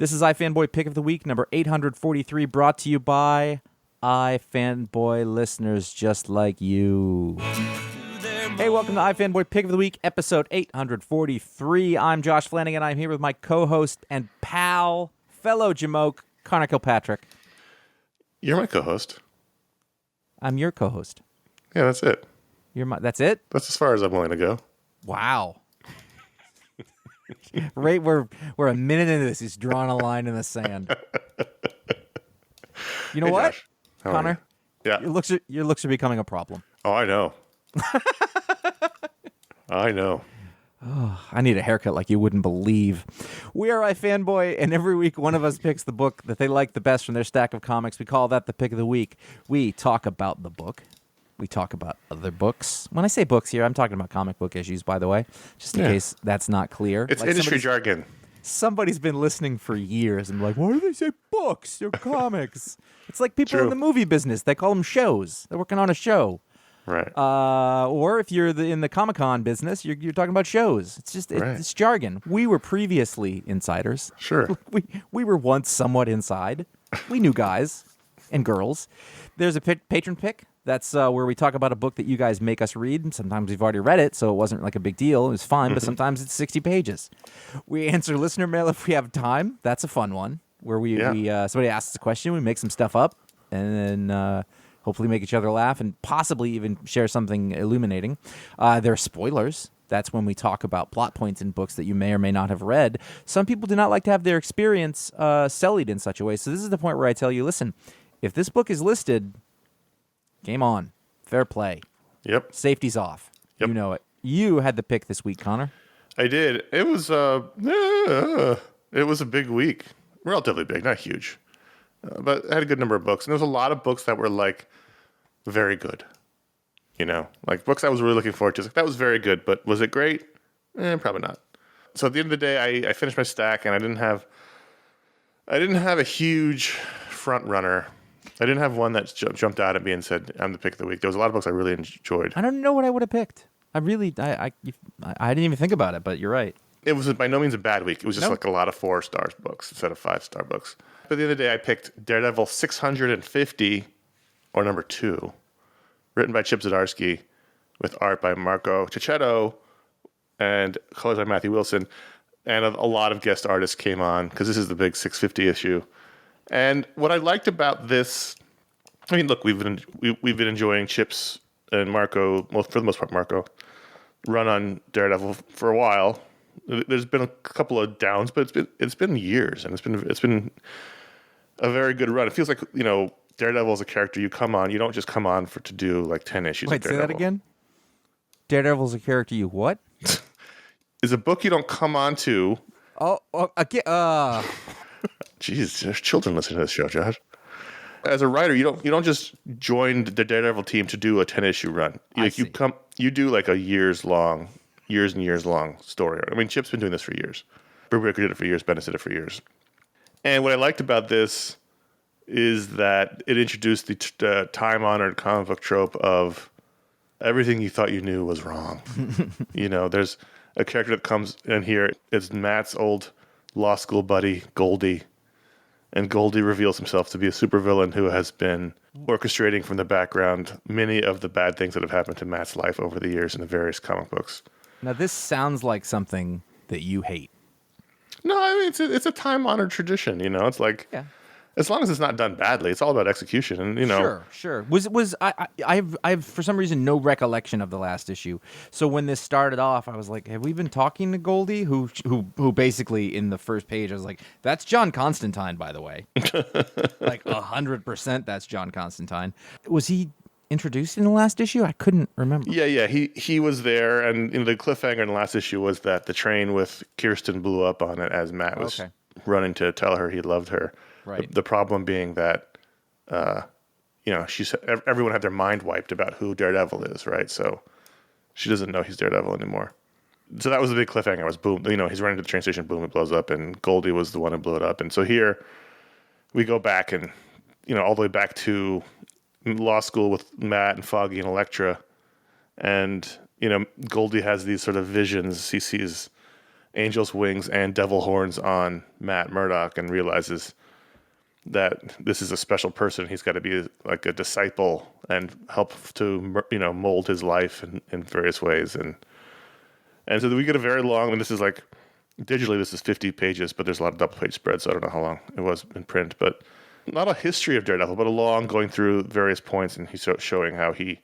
This is iFanboy Pick of the Week, number 843, brought to you by iFanboy listeners just like you. Hey, welcome to iFanboy Pick of the Week, episode 843. I'm Josh Flanagan. I'm here with my co-host and pal, fellow Jamoke, Connor Kilpatrick. You're my co-host. I'm your co-host. Yeah, that's it. That's it? That's as far as I'm willing to go. Wow. Right, we're a minute into this. He's drawing a line in the sand. You know Hey, what, Josh. How are Connor? you? Yeah. Your looks are becoming a problem. Oh, I know. I know. I need a haircut like you wouldn't believe. We are iFanboy, and every week one of us picks the book that they like the best from their stack of comics. We call that the Pick of the Week. We talk about the book. We talk about other books. When I say books here, I'm talking about comic book issues, by the way, just in case that's not clear. It's like industry jargon. Somebody's been listening for years and like, why do they say books? They're comics. It's like people in the movie business. They call them shows. They're working on a show. Right. Or if you're in the Comic-Con business, you're talking about shows. It's just it's jargon. We were previously insiders. Sure. We were once somewhat inside. We knew guys and girls. There's a Patron Pick. That's where we talk about a book that you guys make us read. Sometimes we've already read it, so it wasn't like a big deal. It was fine, but sometimes it's 60 pages. We answer listener mail if we have time. That's a fun one, where we somebody asks a question, we make some stuff up, and then hopefully make each other laugh and possibly even share something illuminating. There are spoilers. That's when we talk about plot points in books that you may or may not have read. Some people do not like to have their experience sullied in such a way. So this is the point where I tell you, listen, if this book is listed, game on. Fair play. Yep. Safety's off. Yep. You know it. You had the pick this week, Connor. I did. It was a big week. Relatively big, not huge. But I had a good number of books. And there was a lot of books that were like very good. You know, like books I was really looking forward to. Like, that was very good, but was it great? Probably not. So at the end of the day, I finished my stack, and I didn't have a huge front runner. I didn't have one that jumped out at me and said, I'm the pick of the week. There was a lot of books I really enjoyed. I don't know what I would have picked. I didn't even think about it, but you're right. It was by no means a bad week. It was just like a lot of 4-star books instead of 5-star books. But at the end of the day, I picked Daredevil 650, or number 2, written by Chip Zdarsky, with art by Marco Cicchetto, and colors by Matthew Wilson. And a lot of guest artists came on, because this is the big 650 issue. And what I liked about this, I mean, look, we've been enjoying Chip's and Marco, well, for the most part, Marco, run on Daredevil for a while. There's been a couple of downs, but it's been years, and it's been a very good run. It feels like, you know, Daredevil is a character you come on. You don't just come on to do like 10 issues. Wait, say that again? Daredevil's a character you what? Is a book you don't come on to. Oh, again. Jeez, there's children listening to this show, Josh. As a writer, you don't just join the Daredevil team to do a 10-issue run. You do like a years and years long story. I mean, Chip's been doing this for years. Brubaker did it for years. Bendis did it for years. And what I liked about this is that it introduced the time-honored comic book trope of everything you thought you knew was wrong. You know, there's a character that comes in here. It's Matt's old law school buddy, Goldie. And Goldie reveals himself to be a supervillain who has been orchestrating from the background many of the bad things that have happened to Matt's life over the years in the various comic books. Now, this sounds like something that you hate. No, I mean, it's a time-honored tradition, you know? It's like, as long as it's not done badly, it's all about execution, and, you know. Sure. I've for some reason no recollection of the last issue. So when this started off, I was like, have we been talking to Goldie? Who basically in the first page, I was like, that's John Constantine, by the way. Like 100% that's John Constantine. Was he introduced in the last issue? I couldn't remember. Yeah, he was there, and the cliffhanger in the last issue was that the train with Kirsten blew up on it as Matt was running to tell her he loved her. Right. The problem being that, you know, everyone had their mind wiped about who Daredevil is, right? So she doesn't know he's Daredevil anymore. So that was the big cliffhanger. Was boom, you know, he's running to the train station, boom, it blows up, and Goldie was the one who blew it up. And so here we go back and, you know, all the way back to law school with Matt and Foggy and Elektra, and, you know, Goldie has these sort of visions. He sees angel's wings and devil horns on Matt Murdock and realizes that this is a special person. He's got to be like a disciple and help to, mold his life in various ways. And so we get a very long, and this is like, digitally this is 50 pages, but there's a lot of double page spreads, so I don't know how long it was in print, but not a history of Daredevil, but a long going through various points, and he's showing how he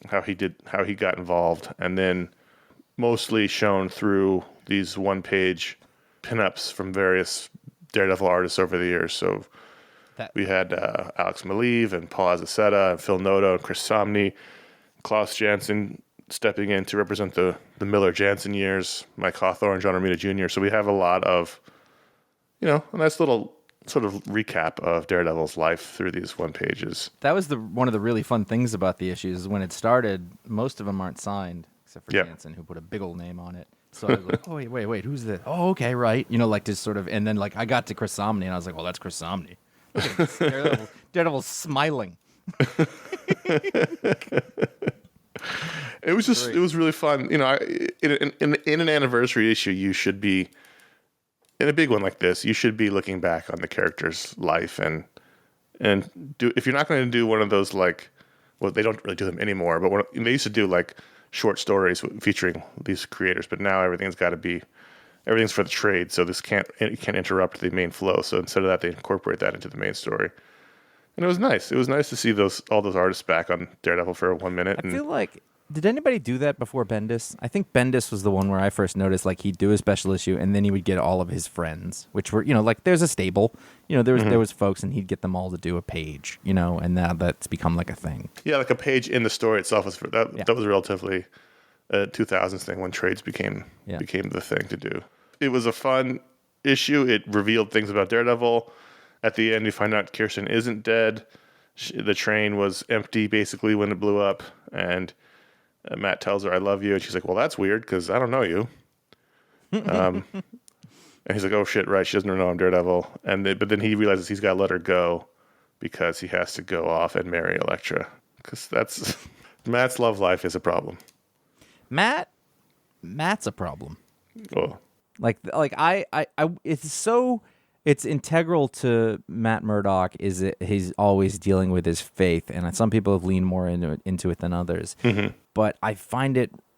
got involved, and then mostly shown through these one-page pinups from various Daredevil artists over the years. So we had Alex Maleev and Paul Azaceta and Phil Noto and Chris Somney, Klaus Janson stepping in to represent the Miller Jansen years, Mike Hawthorne, John Romita Jr. So we have a lot of, a nice little sort of recap of Daredevil's life through these one pages. That was one of the really fun things about the issues. When it started, most of them aren't signed, except for Jansen, who put a big old name on it. So I was like, oh, wait, who's this? Oh, okay, right. Just sort of, and then like I got to Chris Somney, and I was like, well, that's Chris Somney. Daredevil's smiling. It was really fun. In an anniversary issue, you should be, in a big one like this, you should be looking back on the character's life and if you're not going to do one of those, like, well, they don't really do them anymore, but they used to do like short stories featuring these creators, but now everything's for the trade, so this can't interrupt the main flow. So instead of that, they incorporate that into the main story. And it was nice. It was nice to see all those artists back on Daredevil for 1 minute. I feel like, did anybody do that before Bendis? I think Bendis was the one where I first noticed, like, he'd do a special issue and then he would get all of his friends, which were, like, there's a stable, there was folks, and he'd get them all to do a page, and now that's become like a thing. Yeah, like a page in the story itself that was relatively a 2000s thing when trades became the thing to do. It was a fun issue. It revealed things about Daredevil. At the end, you find out Kirsten isn't dead. The train was empty, basically, when it blew up. And Matt tells her, I love you. And she's like, well, that's weird, because I don't know you. And he's like, oh, shit, right. She doesn't know I'm Daredevil. But then he realizes he's got to let her go because he has to go off and marry Elektra. Because Matt's love life is a problem. Matt's a problem. Oh. It's integral to Matt Murdock is that he's always dealing with his faith, and some people have leaned more into it than others. Mm-hmm. But I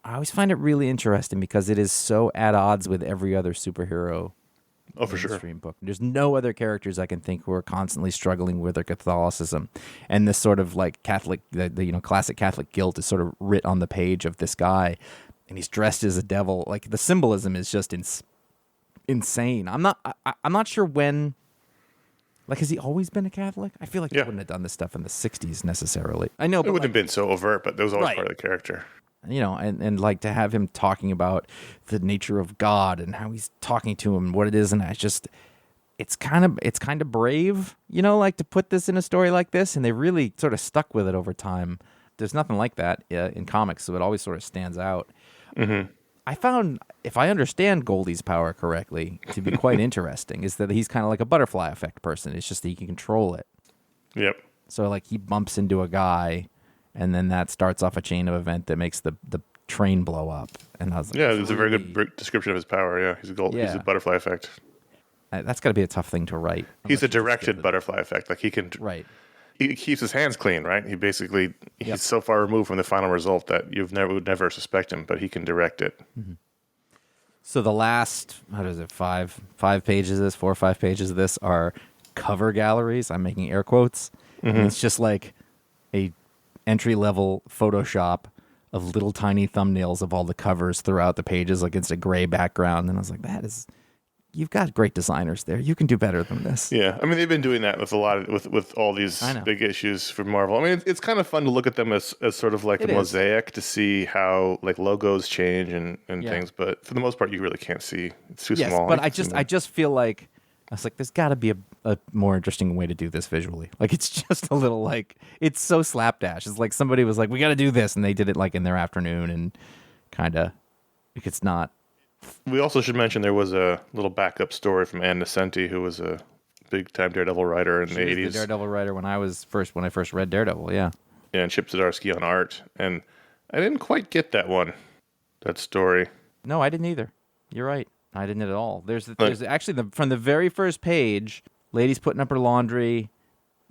always find it really interesting because it is so at odds with every other superhero. Oh, for sure. Mainstream book. There's no other characters I can think who are constantly struggling with their Catholicism, and this sort of like Catholic, the classic Catholic guilt is sort of writ on the page of this guy, and he's dressed as a devil. Like the symbolism is just insane. I'm not sure when. Like, has he always been a Catholic? I feel like he wouldn't have done this stuff in the 60s necessarily. I know, it wouldn't have been so overt, but that was always part of the character. And like to have him talking about the nature of God and how he's talking to him, what it is, and it's kind of brave, like to put this in a story like this, and they really sort of stuck with it over time. There's nothing like that in comics, so it always sort of stands out. Mm-hmm. I found, if I understand Goldie's power correctly, to be quite interesting, is that he's kind of like a butterfly effect person. It's just that he can control it. Yep. So like he bumps into a guy, and then that starts off a chain of event that makes the train blow up. And I was like, there's a very good description of his power. Yeah, he's a butterfly effect. That's got to be a tough thing to write. He's a directed butterfly effect. Like he can. Right. He keeps his hands clean, right? He's so far removed from the final result that you would never suspect him, but he can direct it. Mm-hmm. So the last, 4 or 5 pages of this are cover galleries. I'm making air quotes. Mm-hmm. And it's just like a entry-level Photoshop of little tiny thumbnails of all the covers throughout the pages against a gray background. And I was like, you've got great designers there. You can do better than this. Yeah, I mean they've been doing that with a lot of with all these big issues for Marvel. I mean it's kind of fun to look at them as sort of like a mosaic to see how like logos change and things. But for the most part, you really can't see. It's too small. But I just feel like I was like, there's got to be a more interesting way to do this visually. Like it's just a little like it's so slapdash. It's like somebody was like, we got to do this, and they did it like in their afternoon, and kind of like it's not. We also should mention there was a little backup story from Ann Nesenti, who was a big-time Daredevil writer in the 80s. The Daredevil writer when I first read Daredevil, yeah. Yeah, and Chip Zdarsky on art. And I didn't quite get that story. No, I didn't either. You're right. I didn't at all. There's actually from the very first page, lady's putting up her laundry,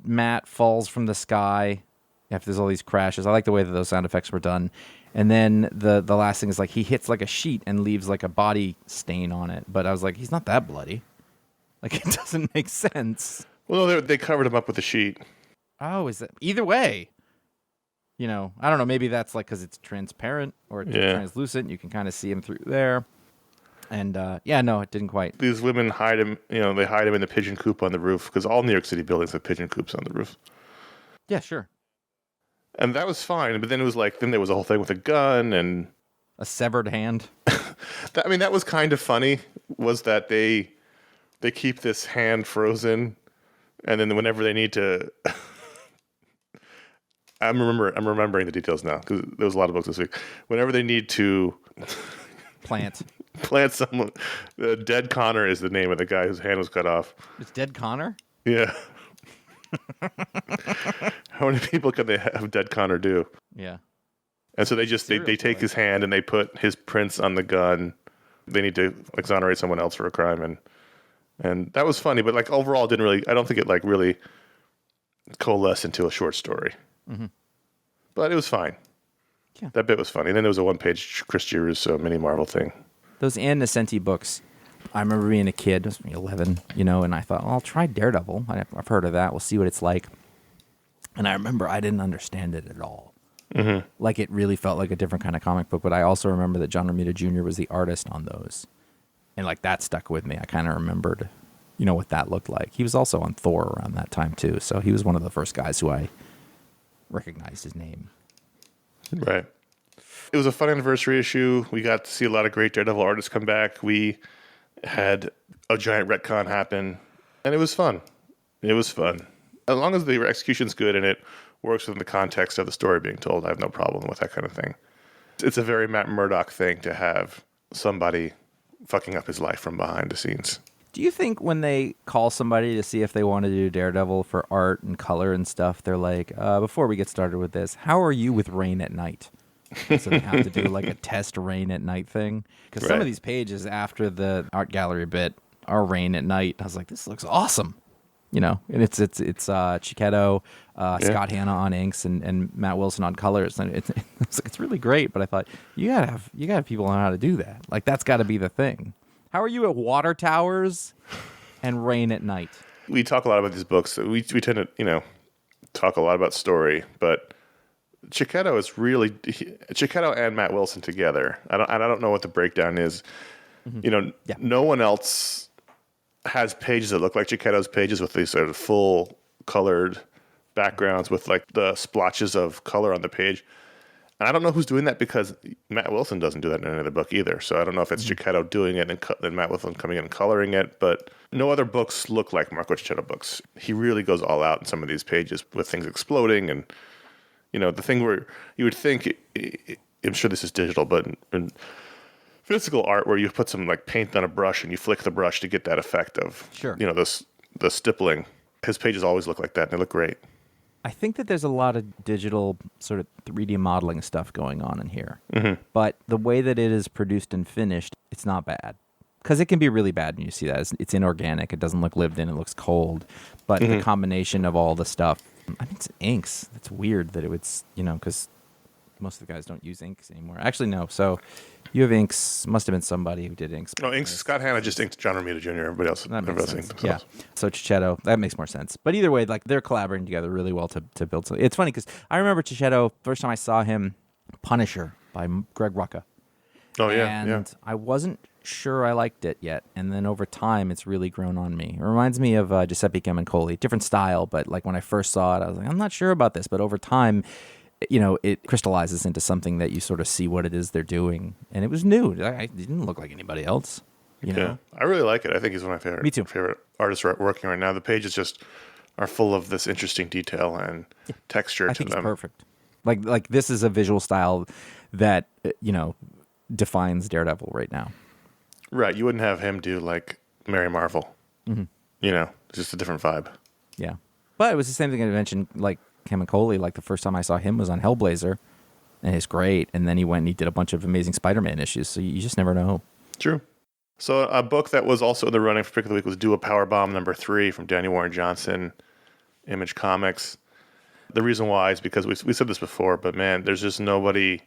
Matt falls from the sky after there's all these crashes. I like the way that those sound effects were done. And then the last thing is like he hits like a sheet and leaves like a body stain on it. But I was like, he's not that bloody. Like, it doesn't make sense. Well, no, they covered him up with a sheet. Oh, is that either way? I don't know. Maybe that's like because it's transparent or it's translucent. You can kind of see him through there. And no, it didn't quite. These women hide him. They hide him in the pigeon coop on the roof because all New York City buildings have pigeon coops on the roof. Yeah, sure. And that was fine. But then it was like, then there was a whole thing with a gun and a severed hand. That was kind of funny. Was that they keep this hand frozen, and then whenever they need to. I'm remembering the details now because there was a lot of books this week. Whenever they need to plant someone, Dead Connor is the name of the guy whose hand was cut off. It's Dead Connor? Yeah. How many people can they have Dead Connor do? Yeah. And so they take his hand and they put his prints on the gun. They need to exonerate someone else for a crime, and that was funny. But like overall, I don't think it like really coalesced into a short story. Mm-hmm. But it was fine. Yeah. That bit was funny. And then there was a one-page Chris Girousso mini Marvel thing. Those Ann Nesenti books, I remember being a kid, I was 11, and I thought, I'll try Daredevil. I've heard of that. We'll see what it's like. And I remember I didn't understand it at all. Mm-hmm. Like, it really felt like a different kind of comic book. But I also remember that John Romita Jr. was the artist on those. And, like, that stuck with me. I kind of remembered, what that looked like. He was also on Thor around that time, too. So he was one of the first guys who I recognized his name. Right. It was a fun anniversary issue. We got to see a lot of great Daredevil artists come back. We had a giant retcon happen, and it was fun. As long as the execution's good and it works within the context of the story being told, I have no problem with that kind of thing. It's a very Matt Murdock thing to have somebody fucking up his life from behind the scenes. Do you think when they call somebody to see if they want to do Daredevil for art and color and stuff, they're like, before we get started with this, how are you with rain at night? So they have to do like a test rain at night thing. Because some of these pages after the art gallery bit are rain at night. I was like, this looks awesome. And it's Chiquetto, Scott Hanna on inks and Matt Wilson on colors. And it's really great. But I thought, you gotta have people know how to do that. Like, that's got to be the thing. How are you at water towers and rain at night? We talk a lot about these books. We tend to, talk a lot about story, but Chiquetto is really Chiquetto and Matt Wilson together. I don't know what the breakdown is. Mm-hmm. No one else has pages that look like Chiquetto's pages with these sort of full colored backgrounds with like the splotches of color on the page. And I don't know who's doing that because Matt Wilson doesn't do that in any other book either. So I don't know if it's Chiquetto doing it and then Matt Wilson coming in and coloring it. But no other books look like Marco Chiquetto books. He really goes all out in some of these pages with things exploding and, the thing where you would think, I'm sure this is digital, but in physical art where you put some like paint on a brush and you flick the brush to get that effect of, the stippling. His pages always look like that and they look great. I think that there's a lot of digital sort of 3D modeling stuff going on in here. Mm-hmm. But the way that it is produced and finished, it's not bad. Because it can be really bad when you see that. It's inorganic. It doesn't look lived in. It looks cold. But the combination of all the stuff, it's inks. That's weird that it would, because most of the guys don't use inks anymore. Actually, no. So you have inks. Must have been somebody who did inks. No, inks. Scott Hanna just inked John Romita Jr. Everybody else inked themselves. Yeah. So Chiquetto, that makes more sense. But either way, like they're collaborating together really well to build something. It's funny because I remember Chiquetto, first time I saw him, Punisher by Greg Rucka. Oh, yeah. And I wasn't sure I liked it yet. And then over time, it's really grown on me. It reminds me of Giuseppe Camuncoli. Different style, but like when I first saw it, I was like, I'm not sure about this. But over time, it crystallizes into something that you sort of see what it is they're doing. And it was new. It didn't look like anybody else. Yeah, I really like it. I think he's one of my Me too. favorite artists working right now. The pages just are full of this interesting detail and texture I to think them. It's perfect. Like this is a visual style that, defines Daredevil right now. Right. You wouldn't have him do like Mary Marvel. Mm-hmm. It's just a different vibe. Yeah. But it was the same thing I mentioned, like Camuncoli, like the first time I saw him was on Hellblazer, and it's great. And then he went and he did a bunch of amazing Spider-Man issues, so you just never know. True. So a book that was also in the running for Pick of the Week was Do a Powerbomb #3 from Danny Warren Johnson, Image Comics. The reason why is because we said this before, but man, there's just nobody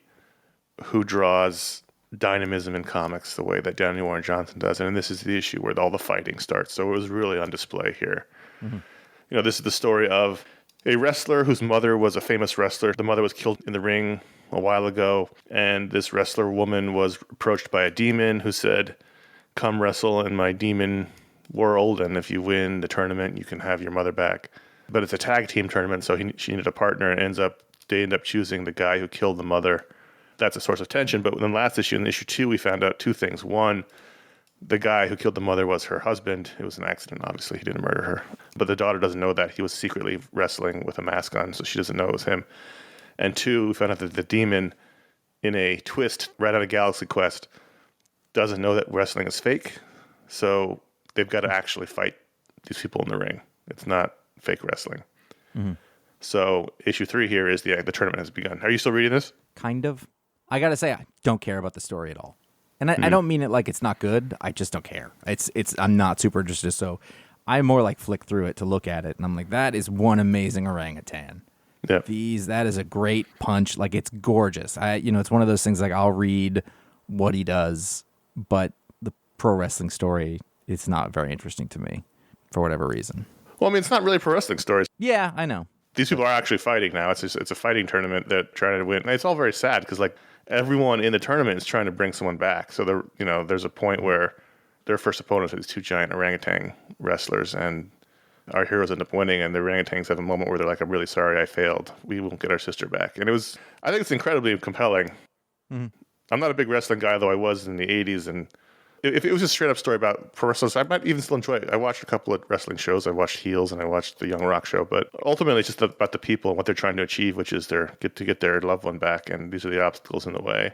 who draws dynamism in comics the way that Danny Warren Johnson does. And this is the issue where all the fighting starts. So it was really on display here. Mm-hmm. You know, this is the story of a wrestler whose mother was a famous wrestler. The mother was killed in the ring a while ago, and this wrestler woman was approached by a demon who said, "Come wrestle in my demon world, and if you win the tournament, you can have your mother back." But it's a tag team tournament, so she needed a partner, and they end up choosing the guy who killed the mother. That's a source of tension. But in the last issue, in issue 2, we found out two things. One, the guy who killed the mother was her husband. It was an accident, obviously. He didn't murder her. But the daughter doesn't know that. He was secretly wrestling with a mask on, so she doesn't know it was him. And 2, we found out that the demon, in a twist right out of Galaxy Quest, doesn't know that wrestling is fake. So they've got to actually fight these people in the ring. It's not fake wrestling. Mm-hmm. So issue 3 here is the tournament has begun. Are you still reading this? Kind of. I got to say, I don't care about the story at all. And I don't mean it like it's not good. I just don't care. I'm not super interested. So I more like flick through it to look at it. And I'm like, that is one amazing orangutan. Yep. That is a great punch. Like, it's gorgeous. It's one of those things, like, I'll read what he does, but the pro wrestling story, it's not very interesting to me for whatever reason. Well, I mean, it's not really pro wrestling stories. Yeah, I know. These people are actually fighting now. It's a fighting tournament that trying to win. And it's all very sad because, like, everyone in the tournament is trying to bring someone back. So there's a point where their first opponents are these two giant orangutan wrestlers, and our heroes end up winning, and the orangutans have a moment where they're like, "I'm really sorry I failed. We won't get our sister back." And I think it's incredibly compelling. Mm-hmm. I'm not a big wrestling guy, though I was in the 80s, and if it was a straight-up story about pro wrestlers, I might even still enjoy it. I watched a couple of wrestling shows. I watched Heels, and I watched the Young Rock show. But ultimately, it's just about the people and what they're trying to achieve, which is get their loved one back, and these are the obstacles in the way.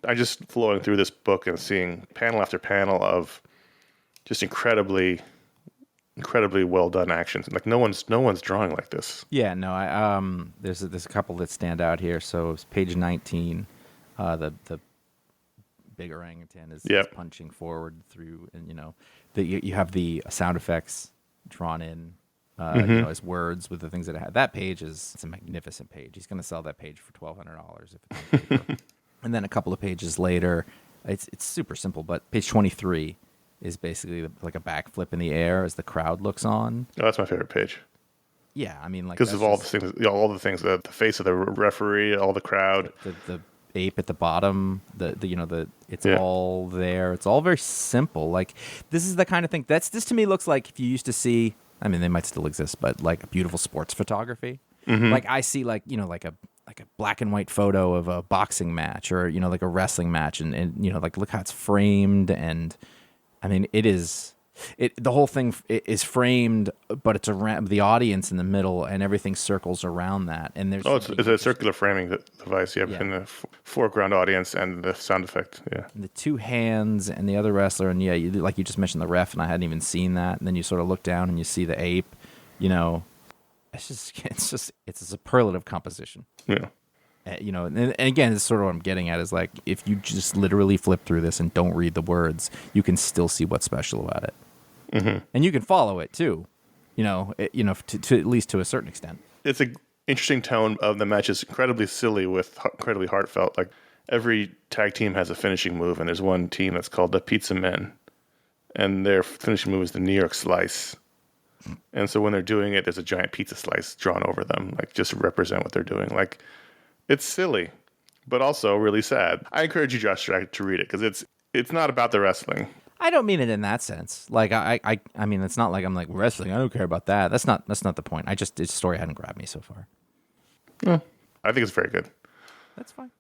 I just flowing through this book and seeing panel after panel of just incredibly well done actions. Like no one's drawing like this. Yeah, no. There's a couple that stand out here. So it's page 19. The big orangutan is punching forward through, and you have the sound effects drawn in, as words with the things that it had. That page it's a magnificent page. He's going to sell that page for $1,200 if it's on paper. And then a couple of pages later, it's super simple, but page 23 is basically like a backflip in the air as the crowd looks on. Oh, that's my favorite page. Yeah, I mean, like, because of all the things, the face of the referee, all the crowd, the ape at the bottom, it's all there. It's all very simple. Like, this is the kind of thing this to me looks like if you used to see. I mean, they might still exist, but like a beautiful sports photography. Mm-hmm. Like I see, like a black and white photo of a boxing match or like a wrestling match, and like look how it's framed, and I mean the whole thing is framed, but it's around the audience in the middle, and everything circles around that. And there's it's a circular framing device. You have in the foreground audience and the sound effect. Yeah, and the two hands and the other wrestler, and like you just mentioned the ref, and I hadn't even seen that. And then you sort of look down and you see the ape. It's a superlative composition. Yeah. And again, it's sort of what I'm getting at is like, if you just literally flip through this and don't read the words, you can still see what's special about it. Mm-hmm. And you can follow it too, to at least to a certain extent. It's an interesting tone of the match. Is incredibly silly with incredibly heartfelt. Like every tag team has a finishing move, and there's one team that's called the Pizza Men, and their finishing move is the New York Slice. And so when they're doing it, there's a giant pizza slice drawn over them, like just to represent what they're doing. Like, it's silly, but also really sad. I encourage you, Josh, to read it because it's not about the wrestling. I don't mean it in that sense. Like I mean, it's not like I'm like wrestling. I don't care about that. That's not the point. This story hadn't grabbed me so far. Yeah, I think it's very good. That's fine.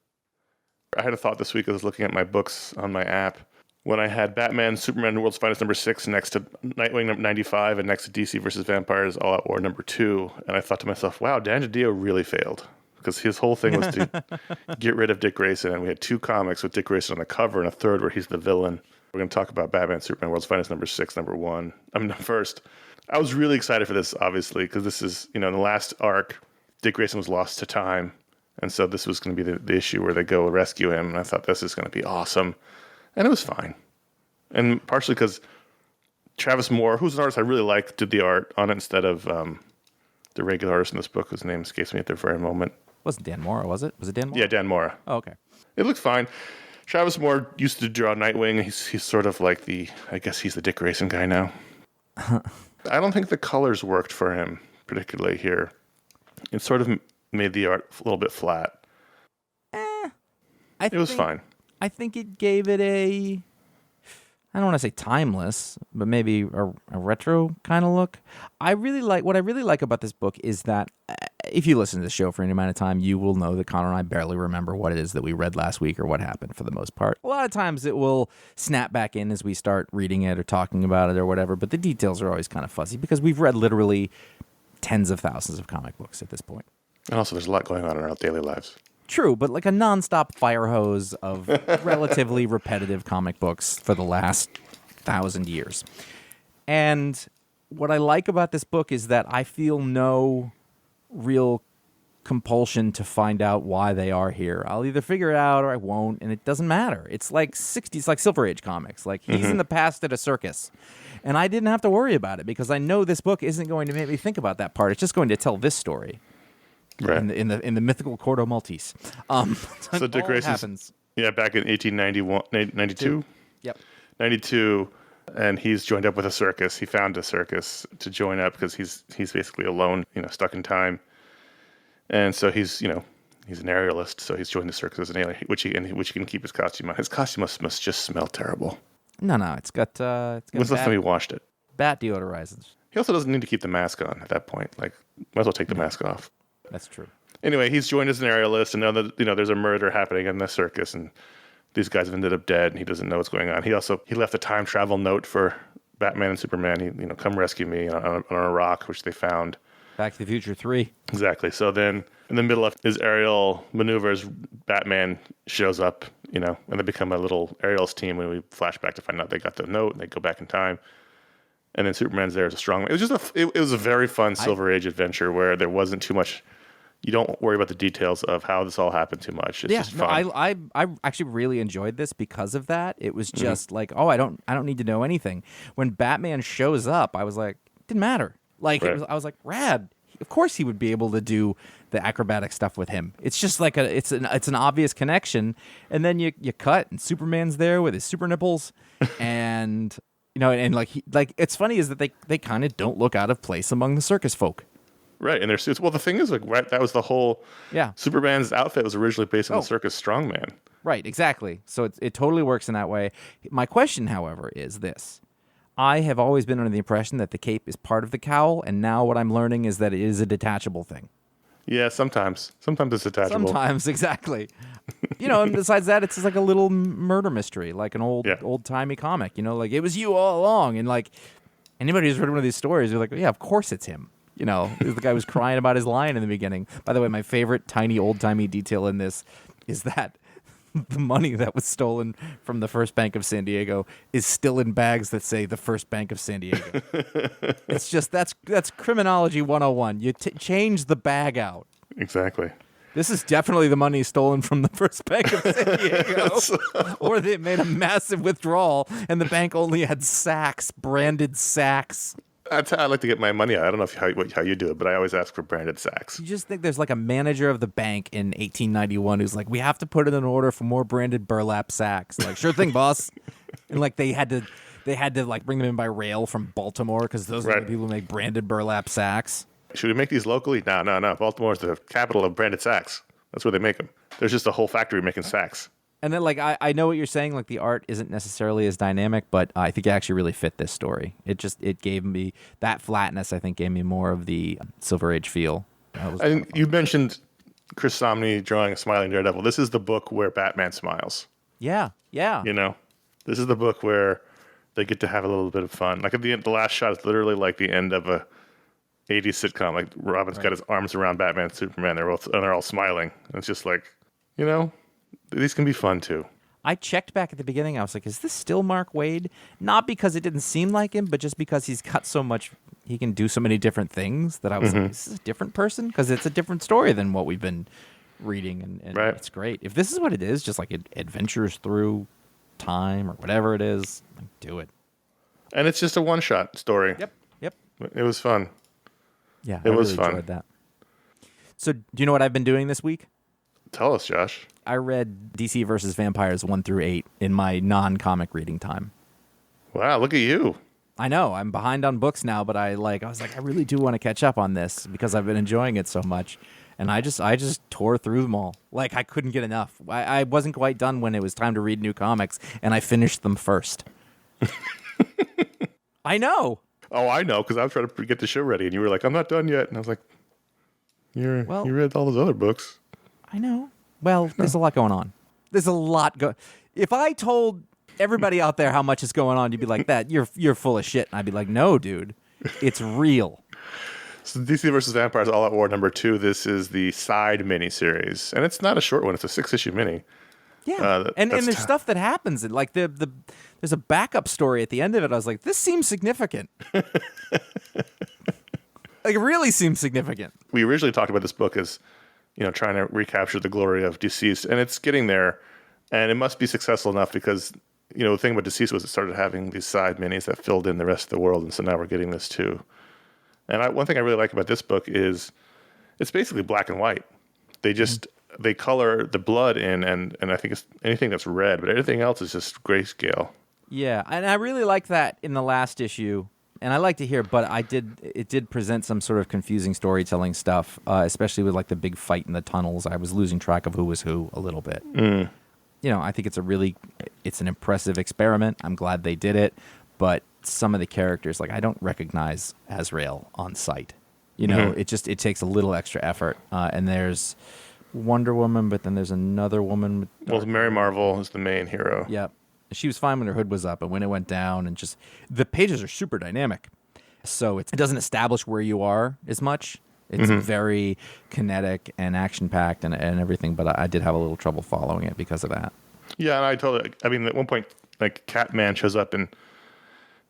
I had a thought this week. I was looking at my books on my app when I had Batman, Superman, World's Finest #6 next to Nightwing #95 and next to DC versus Vampires All Out War #2, and I thought to myself, wow, Dan DiDio really failed. Because his whole thing was to get rid of Dick Grayson, and we had 2 comics with Dick Grayson on the cover and a third where he's the villain. We're going to talk about Batman, Superman, World's Finest #6, #1. First. I was really excited for this, obviously, because this is, in the last arc, Dick Grayson was lost to time, and so this was going to be the issue where they go rescue him, and I thought this is going to be awesome, and it was fine. And partially because Travis Moore, who's an artist I really like, did the art on it instead of the regular artist in this book, whose name escapes me at the very moment. Wasn't Dan Mora, was it? Was it Dan Mora? Yeah, Dan Mora. Oh, okay. It looked fine. Travis Moore used to draw Nightwing. He's sort of like I guess he's the Dick Grayson guy now. I don't think the colors worked for him particularly here. It sort of made the art a little bit flat. It was fine. I think it gave it I don't want to say timeless, but maybe a retro kind of look. What I really like about this book is that if you listen to the show for any amount of time, you will know that Connor and I barely remember what it is that we read last week or what happened for the most part. A lot of times it will snap back in as we start reading it or talking about it or whatever, but the details are always kind of fuzzy because we've read literally tens of thousands of comic books at this point. And also there's a lot going on in our daily lives. True, but like a nonstop fire hose of relatively repetitive comic books for the last 1,000 years. And what I like about this book is that I feel no real compulsion to find out why they are here. I'll either figure it out or I won't, and it doesn't matter. It's like Silver Age comics. Like he's in the past at a circus. And I didn't have to worry about it because I know this book isn't going to make me think about that part. It's just going to tell this story. Right. In the mythical Cordo Maltese. So Dick Grayson's back in 92? Yep. 92, and he's joined up with a circus. He found a circus to join up because he's basically alone, stuck in time. And so he's an aerialist, so he's joined the circus as an alien, which he can keep his costume on. His costume must just smell terrible. No, it's got When's the last time he washed it? Bat deodorizers. He also doesn't need to keep the mask on at that point. Like, might as well take the mask off. That's true. Anyway, he's joined as an aerialist, and now that there's a murder happening in the circus, and these guys have ended up dead, and he doesn't know what's going on. He left a time travel note for Batman and Superman. He come rescue me on a rock, which they found. Back to the Future 3. Exactly. So then, in the middle of his aerial maneuvers, Batman shows up, and they become a little aerials team. When we flash back to find out they got the note, and they go back in time. And then Superman's there as a strong man. It was just it was a very fun Silver Age adventure where there wasn't too much. You don't worry about the details of how this all happened too much. It's just fun. No, I actually really enjoyed this because of that. It was just like, I don't need to know anything. When Batman shows up, I was like, it didn't matter. Like I was like, rad. Of course he would be able to do the acrobatic stuff with him. It's just like it's an obvious connection. And then you cut and Superman's there with his super nipples and it's funny is that they kind of don't look out of place among the circus folk. Right, in their suits. Well, the thing is, that was the whole... Yeah. Superman's outfit was originally based on the circus strongman. Right, exactly. So it totally works in that way. My question, however, is this. I have always been under the impression that the cape is part of the cowl, and now what I'm learning is that it is a detachable thing. Yeah, sometimes. Sometimes it's detachable. Sometimes, exactly. And besides that, it's just like a little murder mystery, like an old-timey comic. Like, it was you all along. And, like, anybody who's read one of these stories, you're like, yeah, of course it's him. The guy was crying about his lion in the beginning. By the way, my favorite tiny old-timey detail in this is that the money that was stolen from the First Bank of San Diego is still in bags that say the First Bank of San Diego. It's just, that's criminology 101. You change the bag out. Exactly. This is definitely the money stolen from the First Bank of San Diego. Or they made a massive withdrawal and the bank only had sacks, branded sacks. That's how I like to get my money out. I don't know how you do it, but I always ask for branded sacks. You just think there's like a manager of the bank in 1891 who's like, we have to put in an order for more branded burlap sacks. Like, sure thing, boss. And like they had to like bring them in by rail from Baltimore because those are the people who make branded burlap sacks. Should we make these locally? No. Baltimore is the capital of branded sacks. That's where they make them. There's just a whole factory making sacks. And then, like, I know what you're saying. Like, the art isn't necessarily as dynamic, but I think it actually really fit this story. It gave me that flatness. I think gave me more of the Silver Age feel. And you mentioned Chris Samnee drawing a smiling Daredevil. This is the book where Batman smiles. Yeah. This is the book where they get to have a little bit of fun. Like at the end, the last shot is literally like the end of a 80s sitcom. Like Robin's got his arms around Batman and Superman. They're all smiling. And it's just like, these can be fun too. I checked back at the beginning. I was like, is this still Mark Waid? Not because it didn't seem like him, but just because he's got so much, he can do so many different things that I was like, is this a different person? Because it's a different story than what we've been reading. And it's great. If this is what it is, just like adventures through time or whatever it is, like, do it. And it's just a one-shot story. Yep. It was fun. Yeah, It I was really fun. enjoyed that. So, do you know what I've been doing this week? Tell us, Josh. I read DC versus Vampires 1 through 8 in my non-comic reading time. Wow, look at you. I know I'm behind on books now, but I was like, I really do want to catch up on this because I've been enjoying it so much, and I just tore through them all. Like, I couldn't get enough. I wasn't quite done when it was time to read new comics, and I finished them first. I know. Oh, I know, because I was trying to get the show ready, and you were like, "I'm not done yet," and I was like, "You read all those other books." I know. Well, there's a lot going on. There's a lot If I told everybody out there how much is going on, you'd be like, "That you're full of shit." And I'd be like, "No, dude, it's real." So DC versus Vampires All Out War #2. This is the side miniseries, and it's not a short one. It's a 6-issue mini. Yeah, and there's stuff that happens, and like there's a backup story at the end of it. I was like, this seems significant. Like, it really seems significant. We originally talked about this book as, trying to recapture the glory of Deceased, and it's getting there, and it must be successful enough because, the thing about Deceased was it started having these side minis that filled in the rest of the world, and so now we're getting this too. And one thing I really like about this book is it's basically black and white. They just they color the blood in, and I think it's anything that's red, but everything else is just grayscale. Yeah, and I really liked that in the last issue, and I like to hear, but it did present some sort of confusing storytelling stuff, especially with like the big fight in the tunnels. I was losing track of who was who a little bit. I think it's an impressive experiment. I'm glad they did it, but some of the characters, like, I don't recognize Azrael on sight. It takes a little extra effort, and there's Wonder Woman, but then there's another woman. Well, Mary Marvel is the main hero. Yep. She was fine when her hood was up, and when it went down, and just the pages are super dynamic. So it doesn't establish where you are as much. It's very kinetic and action-packed and everything, but I did have a little trouble following it because of that. Yeah, and at one point, like, Catman shows up, and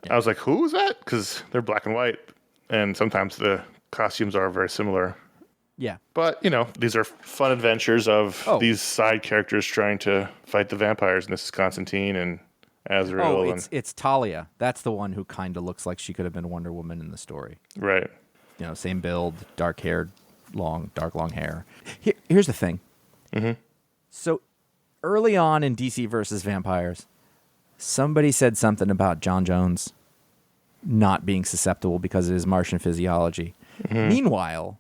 I was like, who is that? Because they're black and white, and sometimes the costumes are very similar. Yeah. But, these are fun adventures of these side characters trying to fight the vampires. And this is Constantine and Azrael. It's Talia. That's the one who kind of looks like she could have been Wonder Woman in the story. Right. Same build, dark-haired, dark long hair. Here's the thing. So early on in DC versus Vampires, somebody said something about John Jones not being susceptible because of his Martian physiology. Meanwhile,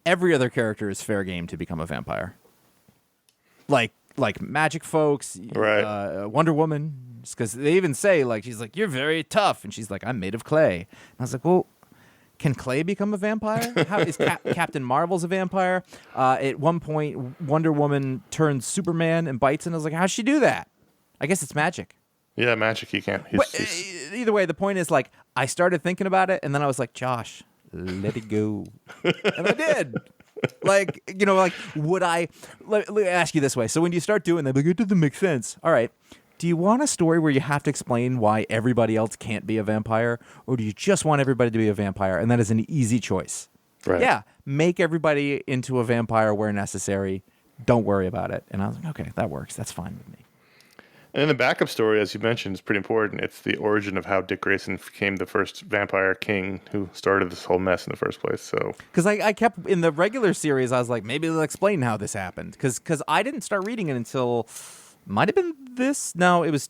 every other character is fair game to become a vampire. Like magic folks, right. Wonder Woman, because they even say, like, she's like, you're very tough, and she's like, I'm made of clay. And I was like, well, can clay become a vampire? How is Captain Marvel's a vampire? At one point, Wonder Woman turns Superman and bites, and I was like, how'd she do that? I guess it's magic. Yeah, magic. He can't. Either way, the point is, like, I started thinking about it, and then I was like, Josh, let it go. And I did. Would I... Let me ask you this way. So when you start doing that, it doesn't make sense. All right. Do you want a story where you have to explain why everybody else can't be a vampire? Or do you just want everybody to be a vampire? And that is an easy choice. Right. Yeah. Make everybody into a vampire where necessary. Don't worry about it. And I was like, okay, that works. That's fine with me. And then the backup story, as you mentioned, is pretty important. It's the origin of how Dick Grayson became the first vampire king who started this whole mess in the first place. So, because I kept in the regular series, I was like, maybe they'll explain how this happened. Because I didn't start reading it until might have been this. No, it was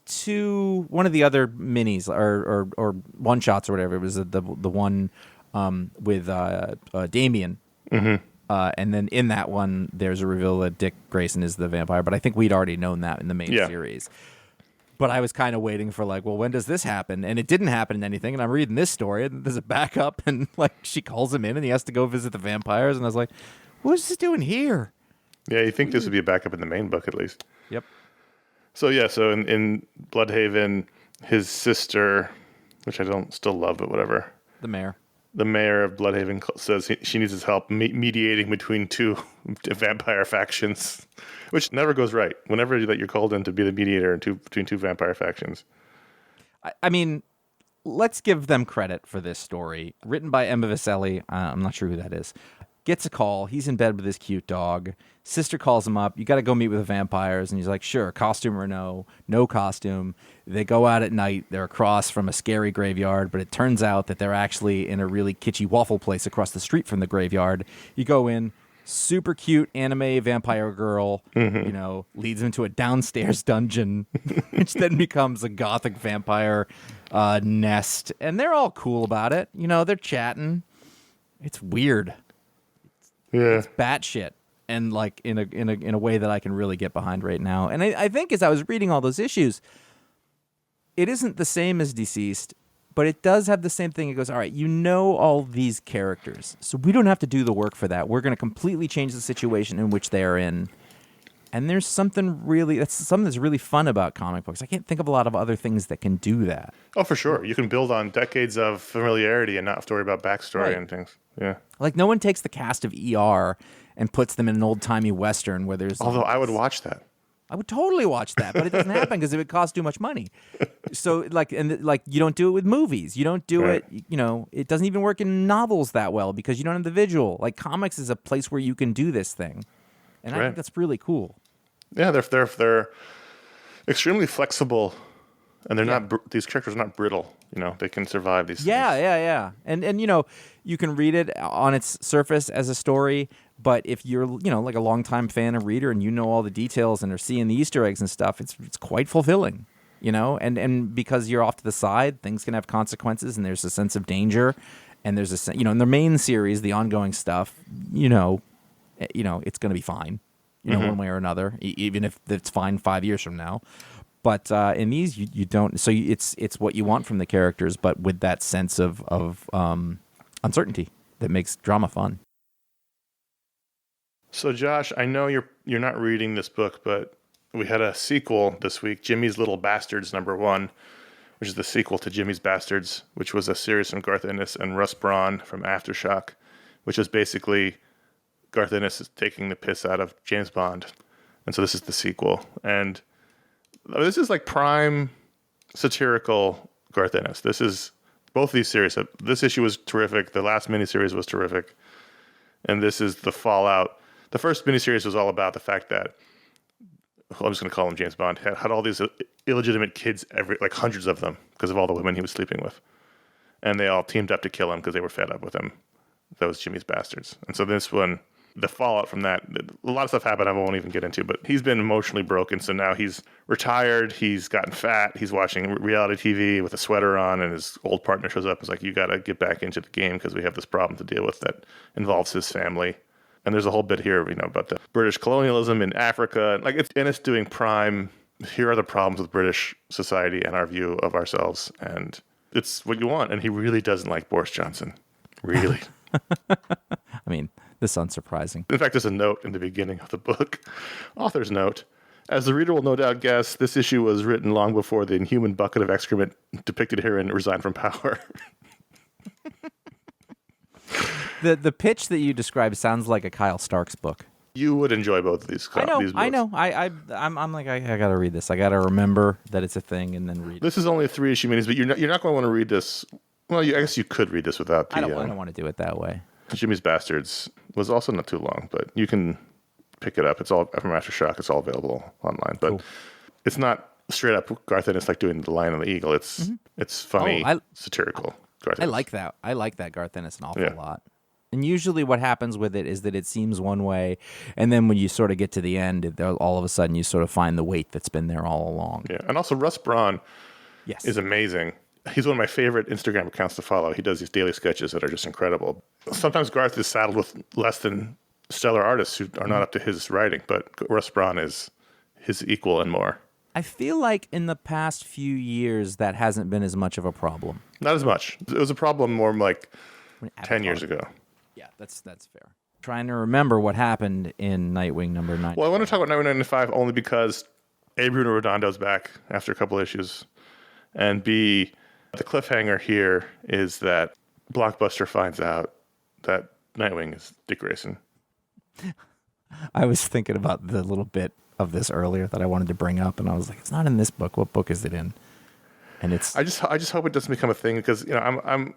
one of the other minis or one shots or whatever. It was the one with Damian. And then in that one, there's a reveal that Dick Grayson is the vampire. But I think we'd already known that in the main series. But I was kind of waiting for, like, well, when does this happen? And it didn't happen in anything. And I'm reading this story, and there's a backup, and, like, she calls him in, and he has to go visit the vampires. And I was like, what is this doing here? Yeah, you think this would be a backup in the main book, at least. Yep. So, in Bloodhaven, his sister, which I don't still love, but whatever. The mayor of Bloodhaven says she needs his help mediating between two vampire factions, which never goes right. Whenever you're called in to be the mediator between two vampire factions. I mean, let's give them credit for this story. Written by Emma Vicelli. I'm not sure who that is. gets a call. He's in bed with his cute dog. Sister calls him up. You got to go meet with the vampires. And he's like, sure, costume or no costume. They go out at night. They're across from a scary graveyard, but it turns out that they're actually in a really kitschy waffle place across the street from the graveyard. You go in, super cute anime vampire girl, leads him to a downstairs dungeon, which then becomes a gothic vampire nest. And they're all cool about it. They're chatting. It's weird. Yeah. It's batshit. And like in a way that I can really get behind right now. And I think as I was reading all those issues, it isn't the same as Deceased, but it does have the same thing. It goes, all right, all these characters, so we don't have to do the work for that. We're going to completely change the situation in which they are in. And there's something that's really fun about comic books. I can't think of a lot of other things that can do that. Oh, for sure. You can build on decades of familiarity and not have to worry about backstory and things. Yeah. Like no one takes the cast of ER and puts them in an old-timey Western where there's... Although I would watch that. I would totally watch that, but it doesn't happen because it would cost too much money. So, you don't do it with movies. You don't do it, it doesn't even work in novels that well because you don't have the visual. Like, comics is a place where you can do this thing. And I think that's really cool. Yeah, they're extremely flexible, and they're not these characters are not brittle. They can survive these things. Yeah. And you can read it on its surface as a story, but if you're like a longtime fan and reader and you know all the details and are seeing the Easter eggs and stuff, it's quite fulfilling. And because you're off to the side, things can have consequences, and there's a sense of danger, and there's in the main series, the ongoing stuff, it's going to be fine, one way or another, even if it's fine 5 years from now. But in these, you don't. So it's what you want from the characters, but with that sense of uncertainty that makes drama fun. So, Josh, I know you're not reading this book, but we had a sequel this week, Jimmy's Little Bastards #1, which is the sequel to Jimmy's Bastards, which was a series from Garth Ennis and Russ Braun from Aftershock, which is basically Garth Ennis is taking the piss out of James Bond. And so this is the sequel. And this is like prime satirical Garth Ennis. This is both these series. This issue was terrific. The last miniseries was terrific. And this is the fallout. The first miniseries was all about the fact that, I'm just going to call him James Bond, had all these illegitimate kids, hundreds of them, because of all the women he was sleeping with. And they all teamed up to kill him because they were fed up with him. That was Jimmy's Bastards. And so this one, the fallout from that, a lot of stuff happened I won't even get into, but he's been emotionally broken. So now he's retired, he's gotten fat, he's watching reality TV with a sweater on, and his old partner shows up and is like, you got to get back into the game because we have this problem to deal with that involves his family. And there's a whole bit here, about the British colonialism in Africa. It's doing prime, here are the problems with British society and our view of ourselves. And it's what you want. And he really doesn't like Boris Johnson. Really. I mean, this is unsurprising. In fact, there's a note in the beginning of the book. Author's note. As the reader will no doubt guess, this issue was written long before the inhuman bucket of excrement depicted herein resigned from power. The pitch that you described sounds like a Kyle Starks book. You would enjoy both of these. I know. These books. I know. I'm like I got to read this. I got to remember that it's a thing and then read it. This is only a 3-issue minis, but you're not going to want to read this. Well, I guess you could read this without the. I don't want to do it that way. Jimmy's Bastards was also not too long, but you can pick it up. It's all from Aftershock. It's all available online, but It's not straight up Garth Ennis like doing The Lion and the Eagle. It's funny, satirical. Garth Ennis. I like that. I like that Garth Ennis an awful lot. And usually what happens with it is that it seems one way, and then when you sort of get to the end, all of a sudden you sort of find the weight that's been there all along. Yeah, and also Russ Braun is amazing. He's one of my favorite Instagram accounts to follow. He does these daily sketches that are just incredible. Sometimes Garth is saddled with less than stellar artists who are not up to his writing, but Russ Braun is his equal and more. I feel like in the past few years that hasn't been as much of a problem. Not as much. It was a problem more like 10 years ago. Yeah, that's fair. Trying to remember what happened in Nightwing number 9. Well, I want to talk about Nightwing 95 only because A. Bruno Redondo's back after a couple issues, and B, the cliffhanger here is that Blockbuster finds out that Nightwing is Dick Grayson. I was thinking about the little bit of this earlier that I wanted to bring up, and I was like, it's not in this book. What book is it in? And it's. I just hope it doesn't become a thing because I'm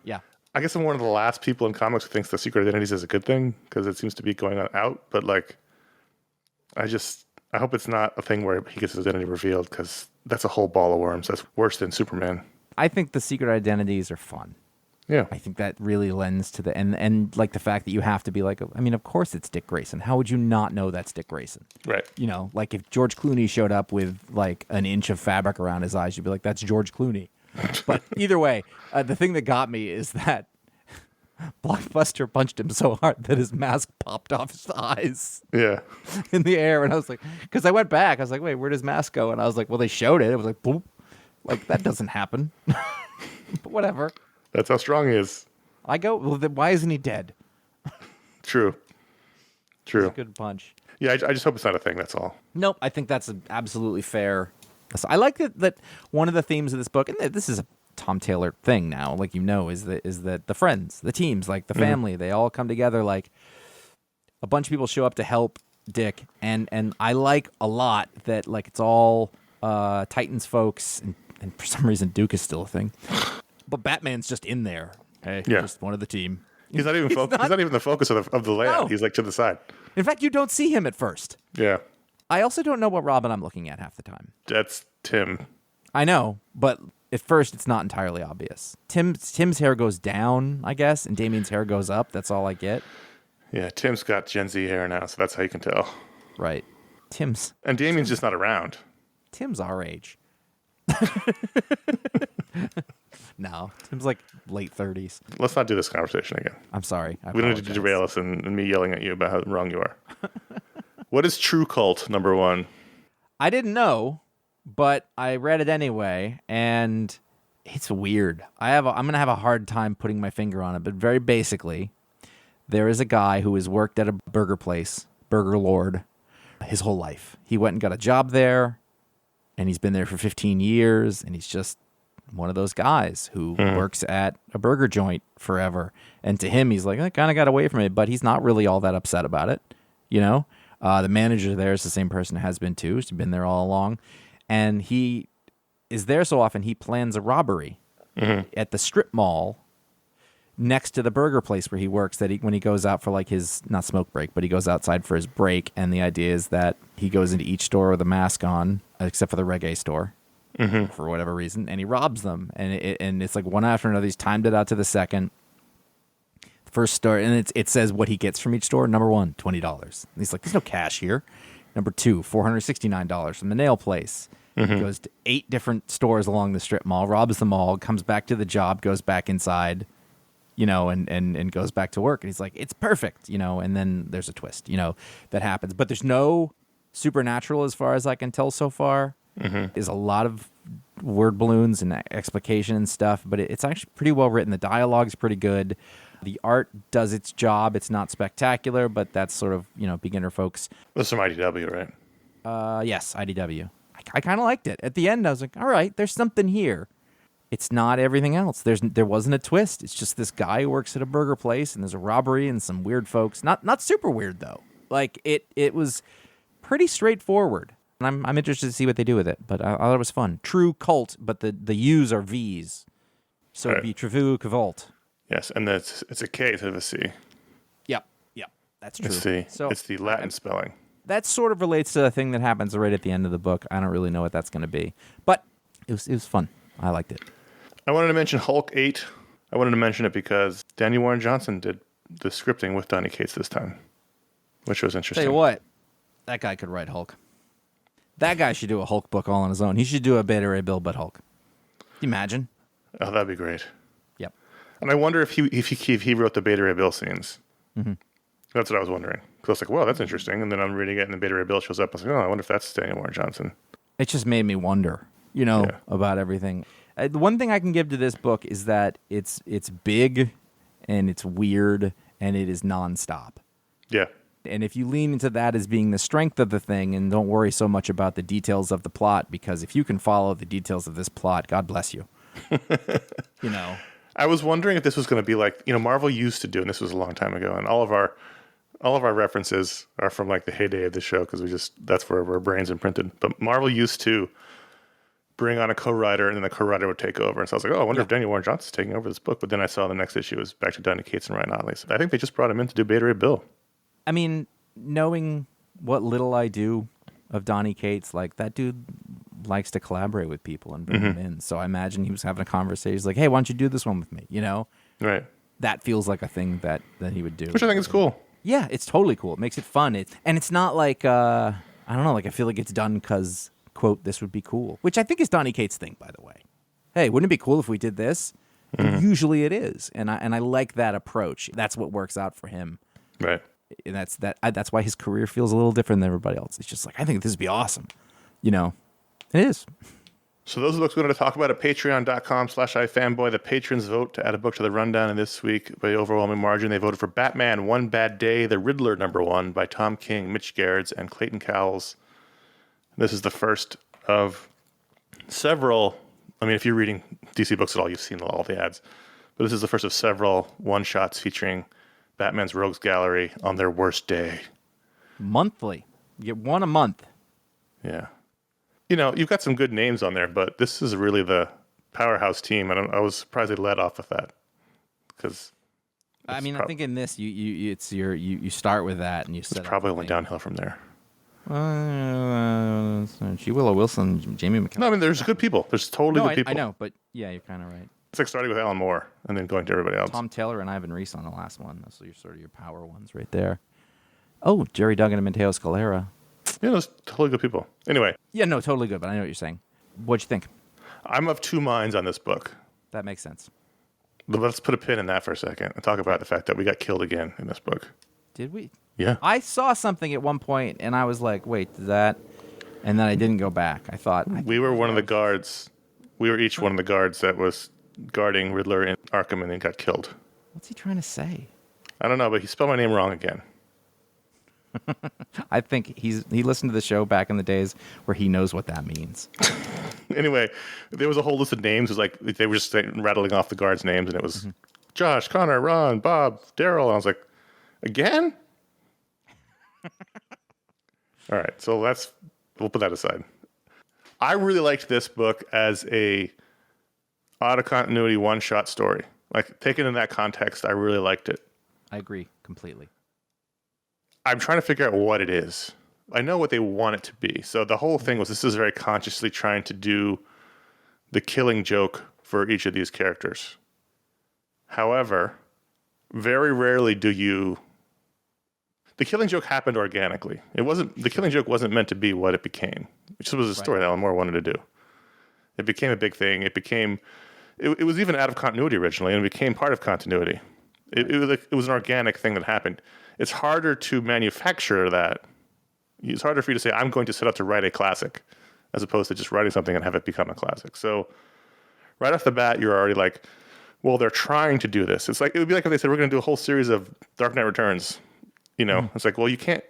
I guess I'm one of the last people in comics who thinks the secret identities is a good thing because it seems to be going on out. But like, I hope it's not a thing where he gets his identity revealed because that's a whole ball of worms. That's worse than Superman. I think the secret identities are fun. Yeah. I think that really lends to the and like the fact that you have to be like, I mean, of course it's Dick Grayson. How would you not know that's Dick Grayson? Right. You know, like if George Clooney showed up with like an inch of fabric around his eyes, you'd be like, that's George Clooney. But either way, the thing that got me is that Blockbuster punched him so hard that his mask popped off his eyes. Yeah. In the air. And I was like, because I went back, I was like, wait, where does mask go? And I was like, well, they showed it. It was like, boop. Like, that doesn't happen. But whatever. That's how strong he is. I go, well, then why isn't he dead? True. It's a good punch. Yeah, I just hope it's not a thing, that's all. Nope, I think that's absolutely fair. So I like that one of the themes of this book, and this is a Tom Taylor thing now, like you know, is that the friends, the teams, like the family, they all come together. Like a bunch of people show up to help Dick, and I like a lot that like it's all Titans folks, and for some reason Duke is still a thing, but Batman's just in there. Hey, just one of the team. He's not even he's not even the focus of the layout. No. He's like to the side. In fact, you don't see him at first. Yeah. I also don't know what Robin I'm looking at half the time. That's Tim. I know, but at first it's not entirely obvious. Tim's hair goes down, I guess, and Damien's hair goes up. That's all I get. Yeah, Tim's got Gen Z hair now, so that's how you can tell. Right. And Damien's just not around. Tim's our age. No, Tim's like late 30s. Let's not do this conversation again. I'm sorry. We don't need to derail us and me yelling at you about how wrong you are. What is Trve Kvlt, number 1? I didn't know, but I read it anyway, and it's weird. I'm going to have a hard time putting my finger on it, but very basically, there is a guy who has worked at a burger place, Burger Lord, his whole life. He went and got a job there, and he's been there for 15 years, and he's just one of those guys who works at a burger joint forever. And to him, he's like, I kind of got away from it, but he's not really all that upset about it, you know? The manager there is the same person who has been too. He's been there all along. And he is there so often, he plans a robbery at the strip mall next to the burger place where he works, that when he goes out for like his, not smoke break, but he goes outside for his break. And the idea is that he goes into each store with a mask on, except for the reggae store. For whatever reason, and he robs them, and it's like one after another. He's timed it out to the second. The first store, and it says what he gets from each store. Number 1, $20. And he's like, there's no cash here. Number 2, $469 from the nail place. He goes to 8 different stores along the strip mall, robs them all, comes back to the job, goes back inside, you know, and goes back to work. And he's like, it's perfect, you know. And then there's a twist, you know, that happens, but there's no supernatural as far as I can tell so far. Is a lot of word balloons and explication and stuff, but it's actually pretty well written. The dialogue's pretty good. The art does its job. It's not spectacular, but that's sort of, you know, beginner folks. That's from IDW, right? Yes, IDW. I kind of liked it. At the end, I was like, all right, there's something here. It's not everything else. There wasn't a twist. It's just this guy who works at a burger place, and there's a robbery and some weird folks. Not super weird though. Like it was pretty straightforward. And I'm interested to see what they do with it, but I thought it was fun. Trve Kvlt, but the U's are V's, so it'd be Trve Kvlt. Yes, and it's a K instead of a C. Yep, that's true. It's the Latin spelling. That sort of relates to the thing that happens right at the end of the book. I don't really know what that's going to be, but it was fun. I liked it. I wanted to mention Hulk 8. I wanted to mention it because Danny Warren Johnson did the scripting with Donny Cates this time, which was interesting. Tell you what, that guy could write Hulk. That guy should do a Hulk book all on his own. He should do a Beta Ray Bill but Hulk. Can you imagine? Oh, that'd be great. Yep. And I wonder if he wrote the Beta Ray Bill scenes. That's what I was wondering. So I was like, well, that's interesting. And then I'm reading it, and the Beta Ray Bill shows up. I was like, oh, I wonder if that's Daniel Warren Johnson. It just made me wonder, you know, about everything. The one thing I can give to this book is that it's big, and it's weird, and it is nonstop. Yeah. And if you lean into that as being the strength of the thing and don't worry so much about the details of the plot, because if you can follow the details of this plot, God bless you. You know. I was wondering if this was going to be like, you know, Marvel used to do, and this was a long time ago, and all of our references are from like the heyday of the show because that's where our brains imprinted. But Marvel used to bring on a co-writer, and then the co-writer would take over. And so I was like, oh, I wonder if Daniel Warren Johnson's taking over this book. But then I saw the next issue was back to Donny Cates and Ryan Ottley. So I think they just brought him in to do Beta Ray Bill. I mean, knowing what little I do of Donny Cates, like that dude likes to collaborate with people and bring them in. So I imagine he was having a conversation. He's like, hey, why don't you do this one with me? You know? Right. That feels like a thing that he would do. Which I think is cool. Yeah, it's totally cool. It makes it fun. And it's not like, I don't know, like I feel like it's done because, quote, this would be cool. Which I think is Donny Cates' thing, by the way. Hey, wouldn't it be cool if we did this? And usually it is. And I like that approach. That's what works out for him. Right. And that's why his career feels a little different than everybody else. It's just like, I think this would be awesome. You know, it is. So those are the books we're going to talk about at patreon.com/iFanboy. The patrons vote to add a book to the rundown. And this week, by overwhelming margin, they voted for Batman, One Bad Day, The Riddler, #1 by Tom King, Mitch Gerards, and Clayton Cowles. This is the first of several. I mean, if you're reading DC books at all, you've seen all the ads. But this is the first of several one-shots featuring Batman's Rogues Gallery on their worst day. Monthly. You get one a month. Yeah. You know, you've got some good names on there, but this is really the powerhouse team, and I was surprised they led off with that. Because I mean, I think in this, you start with that, and you set it's probably only downhill from there. G. Willow Wilson, Jamie McKellar. No, I mean, there's good people. There's totally good people. I know, but yeah, you're kind of right. It's like starting with Alan Moore and then going to everybody else. Tom Taylor and Ivan Reese on the last one. Those are sort of your power ones right there. Oh, Jerry Duggan and Mateo Scalera. Yeah, those totally good people. Anyway. Yeah, no, totally good, but I know what you're saying. What'd you think? I'm of two minds on this book. That makes sense. But let's put a pin in that for a second and talk about the fact that we got killed again in this book. Did we? Yeah. I saw something at one point, and I was like, wait, did that? And then I didn't go back. I thought. We were one of the guards. We were each one of the guards that was guarding Riddler in Arkham and then got killed. What's he trying to say? I don't know, but he spelled my name wrong again. I think he listened to the show back in the days where he knows what that means. Anyway, there was a whole list of names. It was like they were just rattling off the guards' names, and it was Josh, Connor, Ron, Bob, Daryl. And I was like, again? All right, so we'll put that aside. I really liked this book as a out of continuity one-shot story. Like, taken in that context, I really liked it. I agree completely. I'm trying to figure out what it is. I know what they want it to be. So the whole thing was this is very consciously trying to do the Killing Joke for each of these characters. However, very rarely do you... The Killing Joke happened organically. The Killing Joke wasn't meant to be what it became, which was a story that Alan Moore wanted to do. It became a big thing. It was even out of continuity originally, and it became part of continuity. It was an organic thing that happened. It's harder to manufacture that. It's harder for you to say, I'm going to set out to write a classic, as opposed to just writing something and have it become a classic. So right off the bat, you're already like, well, they're trying to do this. It's like, it would be like if they said, we're going to do a whole series of Dark Knight Returns. You know, it's like, well, you can't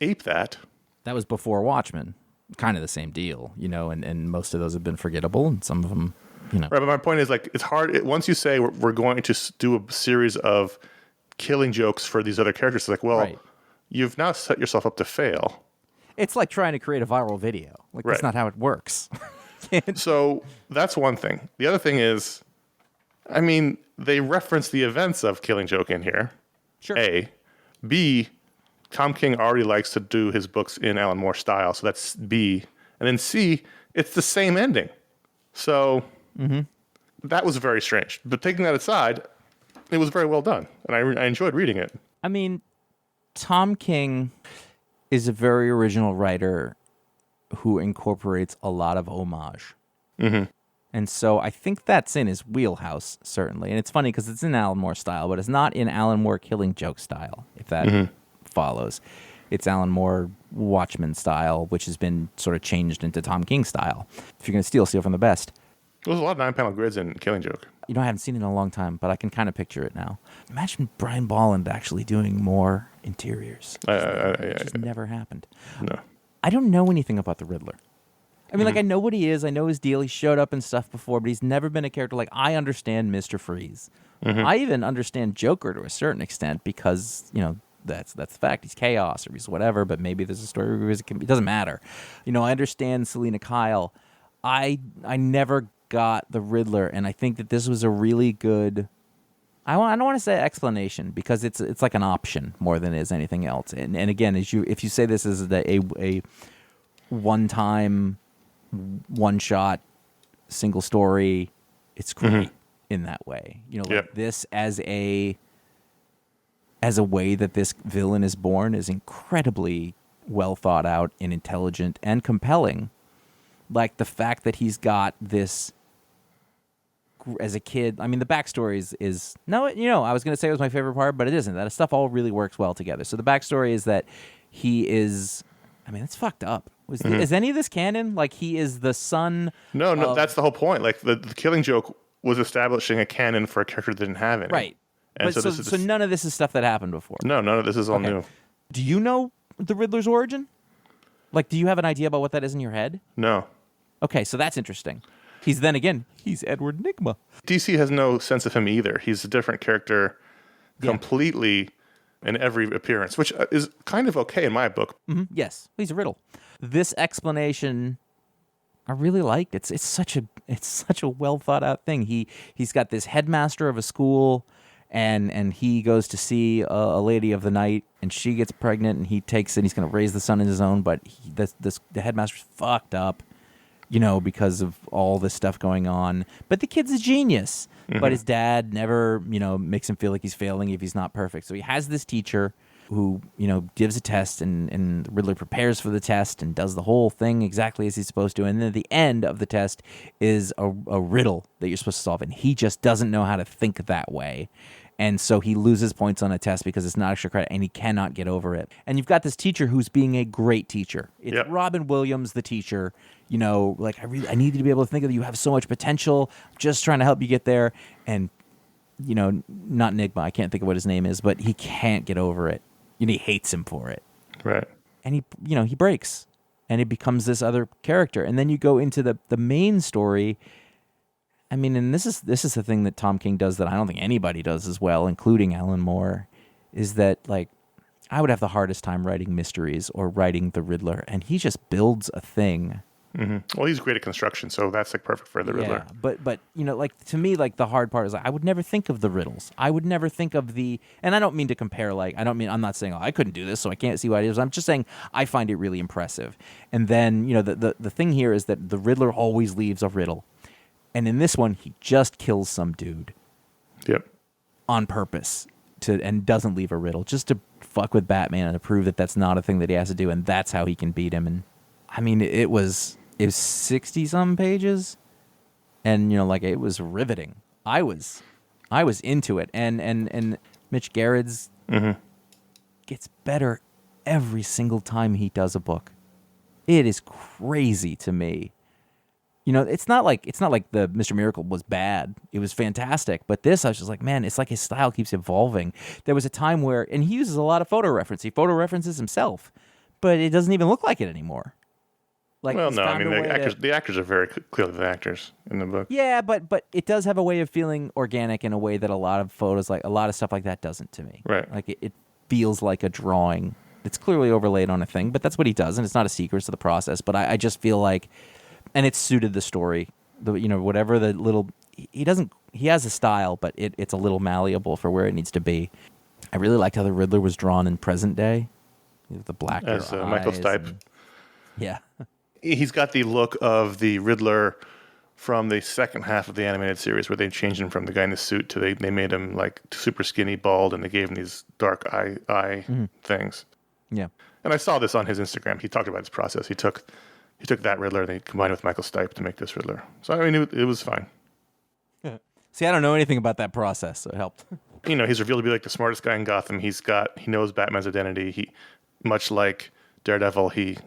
ape that. That was before Watchmen. Kind of the same deal, you know, and most of those have been forgettable, and some of them, you know. Right, but my point is, like, it's hard. Once you say we're going to do a series of Killing Jokes for these other characters, it's like, well, you've now set yourself up to fail. It's like trying to create a viral video. Like, that's not how it works. So that's one thing. The other thing is, I mean, they reference the events of Killing Joke in here. Sure. A. B, Tom King already likes to do his books in Alan Moore style, so that's B. And then C, it's the same ending. So that was very strange. But taking that aside, it was very well done, and I enjoyed reading it. I mean, Tom King is a very original writer who incorporates a lot of homage. And so I think that's in his wheelhouse, certainly. And it's funny because it's in Alan Moore style, but it's not in Alan Moore Killing Joke style, if that follows. It's Alan Moore Watchmen style, which has been sort of changed into Tom King style. If you're going to steal from the best. There's a lot of 9-panel grids in Killing Joke. You know, I haven't seen it in a long time, but I can kind of picture it now. Imagine Brian Bolland actually doing more interiors. It just never happened. No. I don't know anything about the Riddler. I mean, like, I know what he is. I know his deal. He showed up and stuff before, but he's never been a character. Like, I understand Mr. Freeze. I even understand Joker to a certain extent because, you know, that's the fact. He's chaos or he's whatever, but maybe there's a story where it doesn't matter. You know, I understand Selena Kyle. I never got the Riddler, and I think that this was a really good. I don't want to say explanation because it's like an option more than it is anything else. And again, if you say this is a one-time, one-shot, single story, it's great in that way. You know, like this as a way that this villain is born is incredibly well thought out and intelligent and compelling. Like the fact that he's got this as a kid. I mean, the backstory is no, you know, I was going to say it was my favorite part, but it isn't. That stuff all really works well together. So the backstory is that he is, I mean, it's fucked up. Is any of this canon? Like he is the son No, that's the whole point. Like the Killing Joke was establishing a canon for a character that didn't have any. Right. And but so none of this is stuff that happened before. No, none of this is all new. Do you know the Riddler's origin? Like, do you have an idea about what that is in your head? No. Okay, so that's interesting. He's Edward Nygma. DC has no sense of him either. He's a different character completely in every appearance, which is kind of okay in my book. Mm-hmm. Yes, he's a riddle. This explanation I really liked. It's such a well thought out thing. He's got this headmaster of a school, and he goes to see a lady of the night, and she gets pregnant, and he takes it. And he's going to raise the son in his own, but the headmaster's fucked up, you know, because of all this stuff going on. But the kid's a genius. But his dad never, you know, makes him feel like he's failing if he's not perfect. So he has this teacher who, you know, gives a test, and Riddler prepares for the test and does the whole thing exactly as he's supposed to. And then at the end of the test is a riddle that you're supposed to solve. And he just doesn't know how to think that way. And so he loses points on a test because it's not extra credit, and he cannot get over it. And you've got this teacher who's being a great teacher. It's Robin Williams, the teacher. You know, like, I need you to be able to think of it. You have so much potential. I'm just trying to help you get there. And, you know, not Nygma. I can't think of what his name is, but he can't get over it. And he hates him for it. Right. And he breaks. And he becomes this other character. And then you go into the main story. I mean, and this is the thing that Tom King does that I don't think anybody does as well, including Alan Moore, is that, like, I would have the hardest time writing mysteries or writing the Riddler, and he just builds a thing. Well, he's great at construction, so that's like perfect for the Riddler. But you know, like, to me, like, the hard part is, like, I would never think of the riddles. I would never think of and I don't mean to compare, like, I'm not saying, I couldn't do this, so I can't see why it is. I'm just saying I find it really impressive. And then, you know, the thing here is that the Riddler always leaves a riddle. And in this one, he just kills some dude. Yep. On purpose and doesn't leave a riddle, just to fuck with Batman and to prove that that's not a thing that he has to do, and that's how he can beat him. And I mean, it was 60-some pages, and, you know, like, it was riveting. I was into it, and Mitch Gerrard's gets better every single time he does a book. It is crazy to me. You know, it's not like the Mr. Miracle was bad. It was fantastic. But this, I was just like, man, it's like his style keeps evolving. There was a time where, and he uses a lot of photo reference. He photo references himself, but it doesn't even look like it anymore. Like, well, no, I mean, the actors are very clearly the actors in the book. Yeah, but it does have a way of feeling organic in a way that a lot of photos, like a lot of stuff like that, doesn't to me. Right. Like, it feels like a drawing. It's clearly overlaid on a thing, but that's what he does, and it's not a secret to the process. But I just feel like. And it's suited the story, you know, whatever the little he has a style, but it's a little malleable for where it needs to be. I really liked how the Riddler was drawn in present day, with the black eyes. Michael Stipe. Yeah, he's got the look of the Riddler from the second half of the animated series, where they changed him from the guy in the suit to they made him like super skinny, bald, and they gave him these dark eye things. Yeah, and I saw this on his Instagram. He talked about his process. He took that Riddler and they combined it with Michael Stipe to make this Riddler. So, I mean, it was fine. See, I don't know anything about that process, so it helped. You know, he's revealed to be like the smartest guy in Gotham. He knows Batman's identity. He, much like Daredevil, he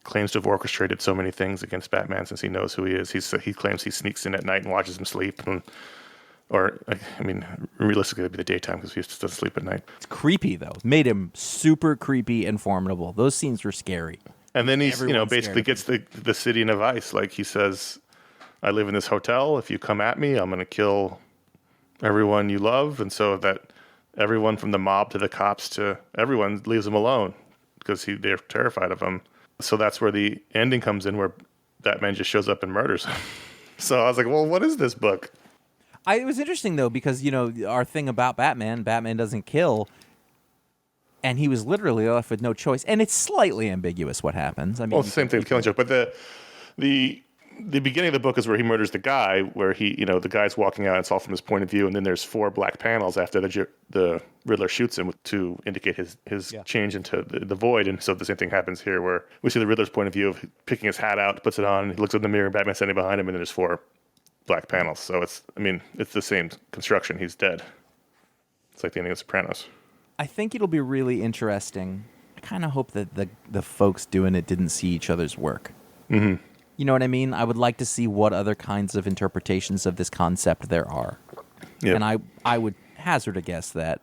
claims to have orchestrated so many things against Batman since he knows who he is. He claims he sneaks in at night and watches him sleep. I mean, realistically, it'd be the daytime because he doesn't sleep at night. It's creepy, though. Made him super creepy and formidable. Those scenes were scary. And then he's, you know, basically gets the city in a vice. Like, he says, I live in this hotel. If you come at me, I'm going to kill everyone you love. And so that everyone from the mob to the cops to everyone leaves him alone because they're terrified of him. So that's where the ending comes in, where Batman just shows up and murders him. So I was like, well, what is this book? It was interesting, though, because, our thing about Batman doesn't kill, and he was literally left with no choice. And it's slightly ambiguous what happens. I mean, Well, it's the same thing with Killing Joke, but the beginning of the book is where he murders the guy, where the guy's walking out, and it's all from his point of view, and then there's 4 black panels after the Riddler shoots him to indicate his change into the void, and so the same thing happens here, where we see the Riddler's point of view of picking his hat out, puts it on, he looks in the mirror, Batman standing behind him, and then there's 4 black panels. So it's the same construction. He's dead. It's like the ending of Sopranos. I think it'll be really interesting. I kind of hope that the folks doing it didn't see each other's work. Mm-hmm. You know what I mean? I would like to see what other kinds of interpretations of this concept there are. Yep. And I would hazard a guess that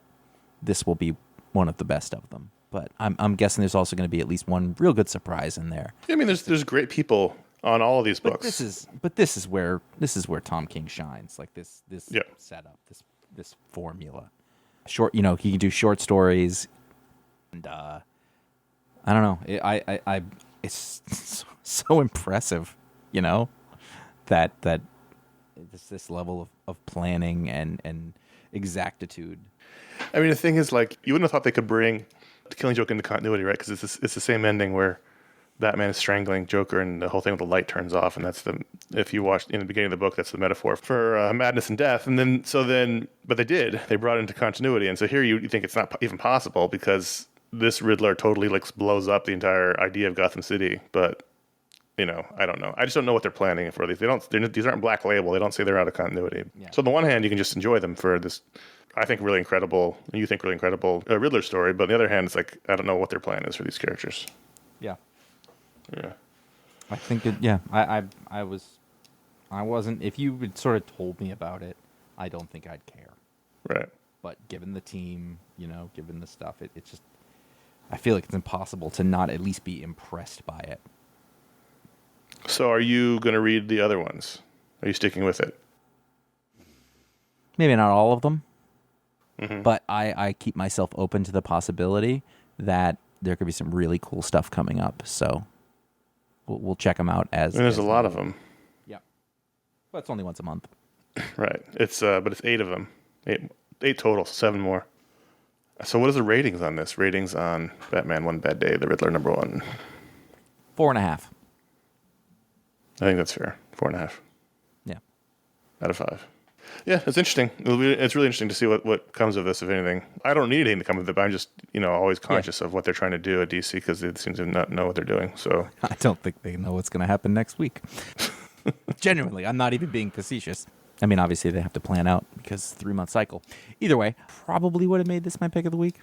this will be one of the best of them. But I'm guessing there's also going to be at least one real good surprise in there. Yeah, I mean, there's great people on all of these books. This is where Tom King shines. Like this setup, this formula. Short, he can do short stories, and I don't know. It's so impressive, that this level of planning and exactitude. I mean, the thing is, like, you wouldn't have thought they could bring the Killing Joke into continuity, right? Because it's the same ending where Batman is strangling Joker, and the whole thing with the light turns off, and if you watched in the beginning of the book, that's the metaphor for madness and death. And but they brought it into continuity, and so here you think it's not even possible because this Riddler totally blows up the entire idea of Gotham City. But I don't know. I just don't know what they're planning for these. These aren't Black Label. They don't say they're out of continuity. Yeah. So on the one hand, you can just enjoy them for this, I think, really incredible. You think really incredible Riddler story, but on the other hand, it's like I don't know what their plan is for these characters. Yeah. Yeah. I think I wasn't, if you had sort of told me about it, I don't think I'd care. Right. But given the team, given the stuff, it's just, I feel like it's impossible to not at least be impressed by it. So are you going to read the other ones? Are you sticking with it? Maybe not all of them, but I keep myself open to the possibility that there could be some really cool stuff coming up. So we'll check them out there's a lot of them. Yeah. Well, it's only once a month. Right. It's but it's 8 of them. 8 total, 7 more. So what is the ratings on this? Ratings on Batman One Bad Day, the Riddler #1. 4.5. I think that's fair. 4.5. Yeah. Out of 5. Yeah, it's interesting. It's really interesting to see what comes of this, if anything. I don't need anything to come of it, but I'm just, always conscious of what they're trying to do at DC because they seem to not know what they're doing. So I don't think they know what's going to happen next week. Genuinely, I'm not even being facetious. I mean, obviously they have to plan out because 3-month cycle. Either way, probably would have made this my pick of the week.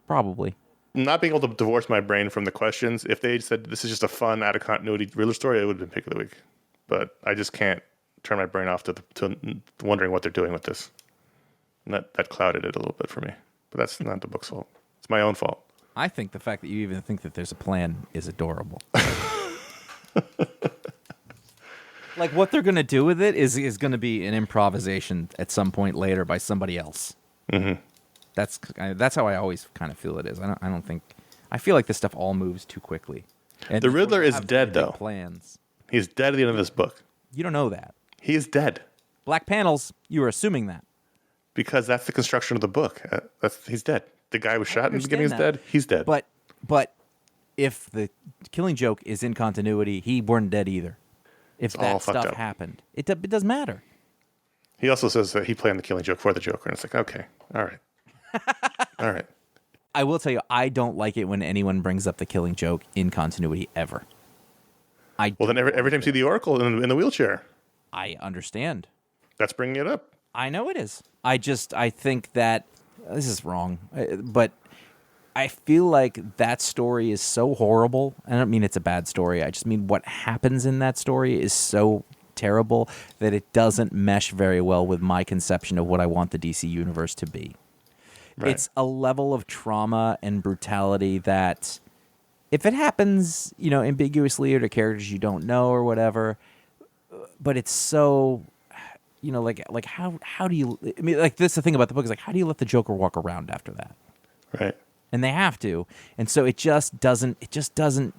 Probably. Not being able to divorce my brain from the questions, if they said this is just a fun, out of continuity Riddler story, it would have been pick of the week. But I just can't turn my brain off to wondering what they're doing with this. And that clouded it a little bit for me. But that's not the book's fault. It's my own fault. I think the fact that you even think that there's a plan is adorable. Like, what they're going to do with it is going to be an improvisation at some point later by somebody else. Mm-hmm. That's how I always kind of feel it is. I feel like this stuff all moves too quickly. And the Riddler is dead, though. Plans. He's dead at the end of this book. You don't know that. He is dead. Black panels, you were assuming that. Because that's the construction of the book. He's dead. The guy was shot in the beginning is dead. He's dead. But if the Killing Joke is in continuity, he weren't dead either. If that stuff happened, it doesn't matter. He also says that he planned the Killing Joke for the Joker, and it's like, okay, all right. All right. I will tell you, I don't like it when anyone brings up the Killing Joke in continuity ever. Well, then every time you see the Oracle in the wheelchair. I understand. That's bringing it up. I know it is. I think that this is wrong, but I feel like that story is so horrible. I don't mean it's a bad story. I just mean what happens in that story is so terrible that it doesn't mesh very well with my conception of what I want the DC universe to be. Right. It's a level of trauma and brutality that if it happens, ambiguously or to characters you don't know or whatever, but it's so, like how do you, I mean, like this, the thing about the book is like, how do you let the Joker walk around after that? Right. and they have to, and so it just doesn't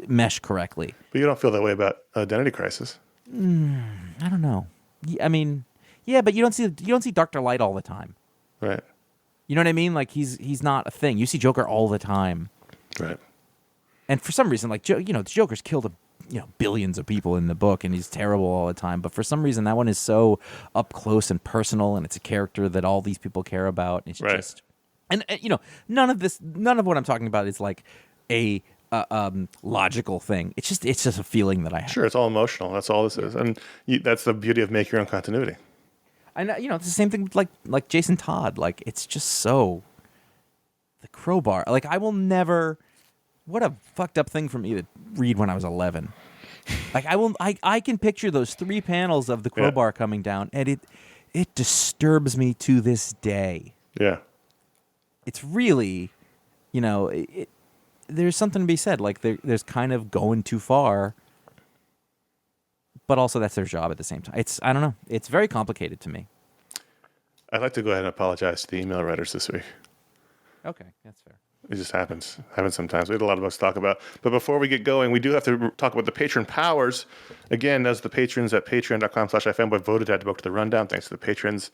mesh correctly. But you don't feel that way about Identity Crisis. I don't know. I mean, yeah, but you don't see Dr. Light all the time. Right. You know what I mean? Like he's not a thing. You see Joker all the time. Right. And for some reason, like the Joker's killed billions of people in the book, and he's terrible all the time. But for some reason, that one is so up close and personal, and it's a character that all these people care about. And it's right. just, and none of what I'm talking about is like a logical thing. It's just a feeling that I have. Sure, it's all emotional. That's all this is, and that's the beauty of make your own continuity. I know, it's the same thing with like Jason Todd. Like it's just so the Crowbar. Like I will never. What a fucked up thing for me to read when I was 11. Like I can picture those 3 panels of the Crowbar coming down, and it disturbs me to this day. Yeah, it's really, there's something to be said. Like there's kind of going too far. But also that's their job at the same time. I don't know. It's very complicated to me. I'd like to go ahead and apologize to the email writers this week. Okay, that's fair. It just happens. Happens sometimes. We had a lot of books to talk about. But before we get going, we do have to talk about the patron powers. Again, those are the patrons at patreon.com/iFanboy voted to add the book to the rundown. Thanks to the patrons.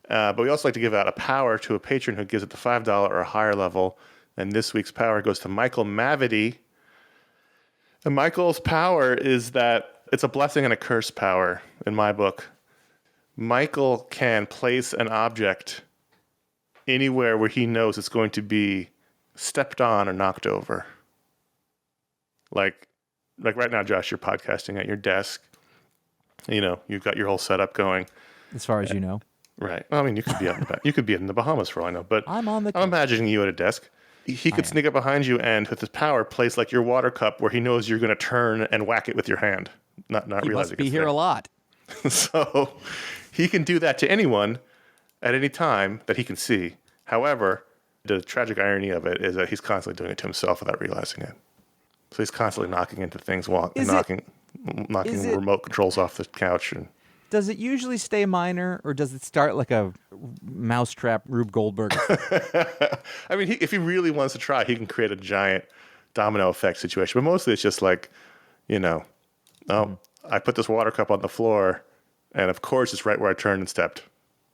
But we also like to give out a power to a patron who gives it the $5 or a higher level. And this week's power goes to Michael Mavity. And Michael's power is that it's a blessing and a curse power in my book. Michael can place an object anywhere where he knows it's going to be stepped on or knocked over. Like right now, Josh, you're podcasting at your desk. You've got your whole setup going. As far as you know. Right. Well, I mean, you could be you could be in the Bahamas for all I know, but I'm imagining you at a desk. He could sneak up behind you and, with his power, place like your water cup where he knows you're going to turn and whack it with your hand. Not he realizing must be here there. A lot. So he can do that to anyone at any time that he can see. However, the tragic irony of it is that he's constantly doing it to himself without realizing it. So he's constantly knocking into things, knocking remote controls off the couch. And does it usually stay minor, or does it start like a mousetrap Rube Goldberg? I mean, if he really wants to try, he can create a giant domino effect situation. But mostly it's just like, I put this water cup on the floor, and of course it's right where I turned and stepped,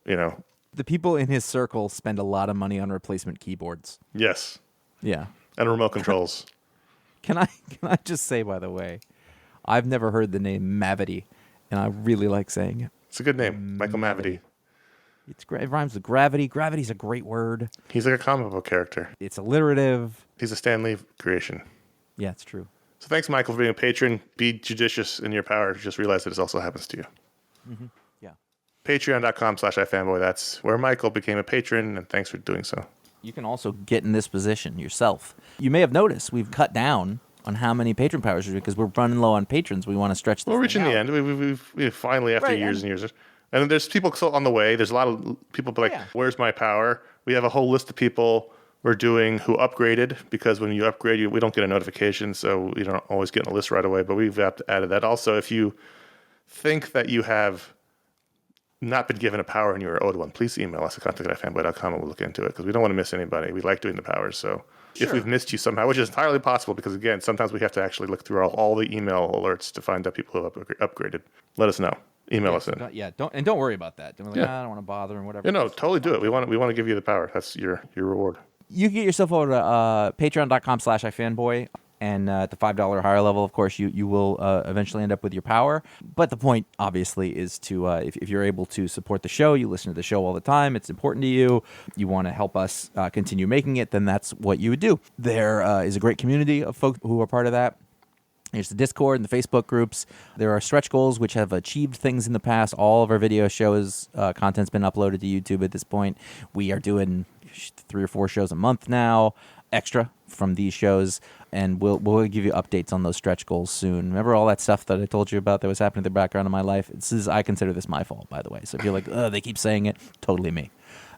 The people in his circle spend a lot of money on replacement keyboards. Yes. Yeah. And remote controls. Can I just say, by the way, I've never heard the name Mavity, and I really like saying it. It's a good name, Michael Mavity. It rhymes with gravity. Gravity's a great word. He's like a comic book character. It's alliterative. He's a Stan Lee creation. Yeah, it's true. So thanks, Michael, for being a patron. Be judicious in your power. Just realize that this also happens to you. Mm-hmm. Yeah. Patreon.com/iFanboy. That's where Michael became a patron, and thanks for doing so. You can also get in this position yourself. You may have noticed we've cut down on how many patron powers are because we're running low on patrons. We want to stretch this. We're reaching the end. We've finally, after years and years. And there's people still on the way. There's a lot of people like, where's my power? We have a whole list of people we're doing who upgraded, because when you upgrade, we don't get a notification, so you don't always get in a list right away, but we've added that. Also, if you think that you have not been given a power and you are owed one, please email us at contact@ifanboy.com and we'll look into it, because we don't want to miss anybody. We like doing the powers, so if we've missed you somehow, which is entirely possible, because again, sometimes we have to actually look through all the email alerts to find out people who have upgraded. Let us know. Email us in. Don't worry about that. Don't I don't want to bother and whatever. Totally do it. We want to give you the power. That's your reward. You can get yourself over to patreon.com/iFanboy, and at the $5 higher level, of course, you will eventually end up with your power. But the point, obviously, is to if you're able to support the show, you listen to the show all the time, it's important to you, you want to help us continue making it, then that's what you would do. There is a great community of folks who are part of that. There's the Discord and the Facebook groups. There are stretch goals which have achieved things in the past. All of our video shows, content's been uploaded to YouTube at this point. We are doing 3 or 4 shows a month now, extra from these shows, and we'll give you updates on those stretch goals soon. Remember all that stuff that I told you about that was happening in the background of my life? I consider this my fault, by the way. So if you're like, they keep saying it, totally me.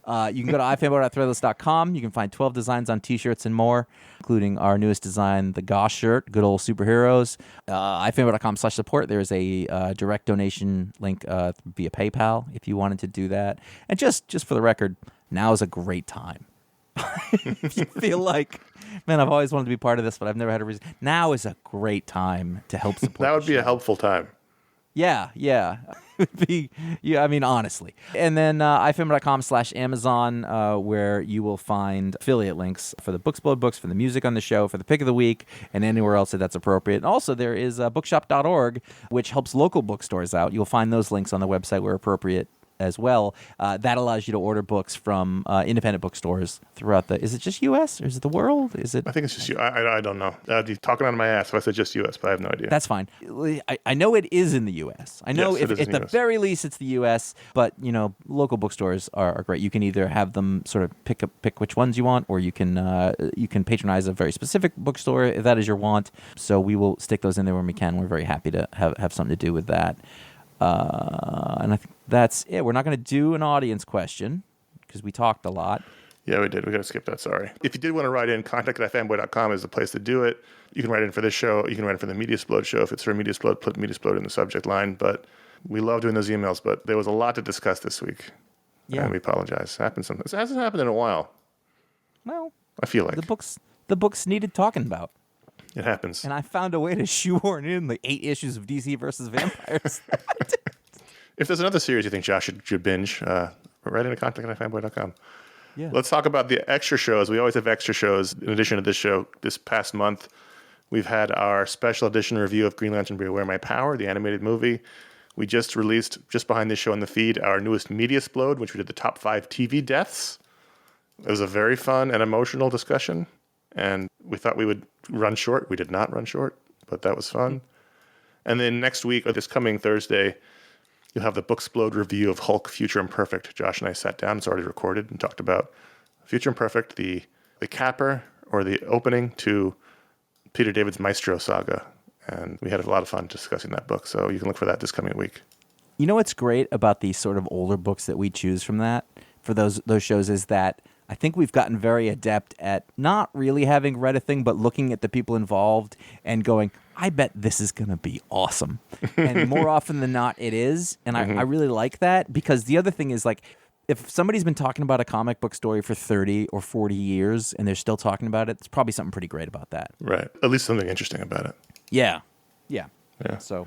You can go to ifanboy.threadless.com. You can find 12 designs on T-shirts and more, including our newest design, the Gosh shirt, good old superheroes. ifanboy.com/support. There's a direct donation link via PayPal if you wanted to do that. And just for the record, now is a great time. If you feel like, man, I've always wanted to be part of this, but I've never had a reason. Now is a great time to help support. That would the be show. a helpful time. Yeah. It would be, I mean, honestly. And then iFanboy.com/Amazon, where you will find affiliate links for the Booksplode books, for the music on the show, for the pick of the week, and anywhere else that's appropriate. And also, there is bookshop.org, which helps local bookstores out. You'll find those links on the website where appropriate as well. That allows you to order books from independent bookstores throughout is it just U.S. or is it the world? Is it? I think it's just you. I don't know. I'd be talking out of my ass if I said just U.S., but I have no idea. That's fine. I know it is in the U.S. I know Yes, if at the very least it's the U.S., but, local bookstores are great. You can either have them sort of pick which ones you want, or you can patronize a very specific bookstore if that is your want. So we will stick those in there when we can. We're very happy to have something to do with that. And I think that's it. We're not going to do an audience question because we talked a lot. Yeah, we did. We got to skip that. Sorry. If you did want to write in, contact@ifanboy.com is the place to do it. You can write in for this show. You can write in for the Mediasplode show. If it's for Mediasplode, put Mediasplode in the subject line. But we love doing those emails. But there was a lot to discuss this week. Yeah. And we apologize. It happens sometimes. It hasn't happened in a while. Well, I feel like. The books needed talking about. It happens. And I found a way to shoehorn in the 8 issues of DC versus Vampires. If there's another series you think Josh should binge, write into contact@ifanboy.com. Yeah. Let's talk about the extra shows. We always have extra shows. In addition to this show, this past month, we've had our special edition review of Green Lantern Beware My Power, the animated movie. We just released, just behind this show in the feed, our newest Mediasplode, which we did the top 5 TV deaths. It was a very fun and emotional discussion, and we thought we would run short. We did not run short, but that was fun. And then next week, or this coming Thursday, you'll have the Booksplode review of Hulk Future Imperfect. Josh and I sat down, it's already recorded, and talked about Future Imperfect, the capper or the opening to Peter David's Maestro saga. And we had a lot of fun discussing that book. So you can look for that this coming week. You know what's great about these sort of older books that we choose from that, for those shows, is that I think we've gotten very adept at not really having read a thing, but looking at the people involved and going, I bet this is going to be awesome. And more often than not, it is. And I really like that, because the other thing is, like, if somebody's been talking about a comic book story for 30 or 40 years and they're still talking about it, it's probably something pretty great about that. Right. At least something interesting about it. Yeah. So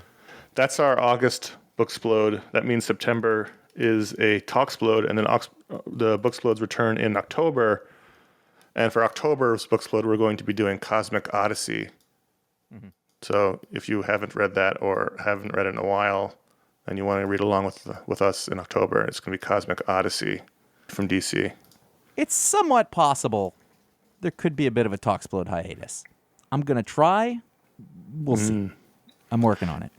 that's our August Booksplode. That means September is a Talksplode, and then the Booksplodes return in October. And for October's Booksplode, we're going to be doing Cosmic Odyssey. Mm-hmm. So if you haven't read that or haven't read it in a while and you want to read along with us in October, it's going to be Cosmic Odyssey from DC. It's somewhat possible there could be a bit of a Talksplode hiatus. I'm going to try. We'll see. I'm working on it.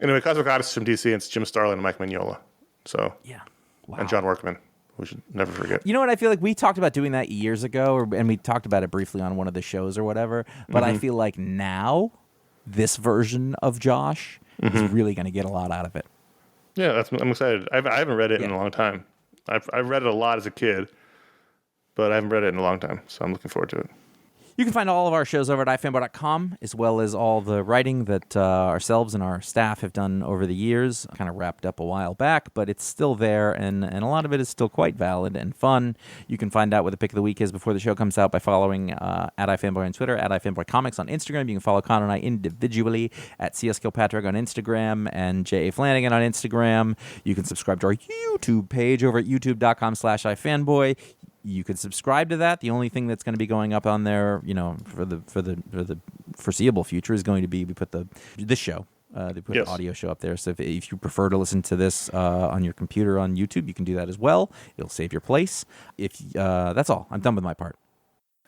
Anyway, Cosmic Odyssey from DC, and it's Jim Starlin and Mike Mignola. So, yeah. Wow. And John Workman. We should never forget. You know what? I feel like we talked about doing that years ago, and we talked about it briefly on one of the shows or whatever. But I feel like now this version of Josh is really going to get a lot out of it. Yeah, I'm excited. I haven't read it in a long time. I've read it a lot as a kid, but I haven't read it in a long time, so I'm looking forward to it. You can find all of our shows over at ifanboy.com, as well as all the writing that ourselves and our staff have done over the years. Kind of wrapped up a while back, but it's still there, and a lot of it is still quite valid and fun. You can find out what the pick of the week is before the show comes out by following at iFanboy on Twitter, at iFanboy Comics on Instagram. You can follow Con and I individually at CS Kilpatrick on Instagram and J.A. Flanagan on Instagram. You can subscribe to our YouTube page over at youtube.com/iFanboy. You can subscribe to that. The only thing that's going to be going up on there, for the foreseeable future is going to be we put this show. They put an audio show up there. So if you prefer to listen to this on your computer on YouTube, you can do that as well. It'll save your place. That's all. I'm done with my part.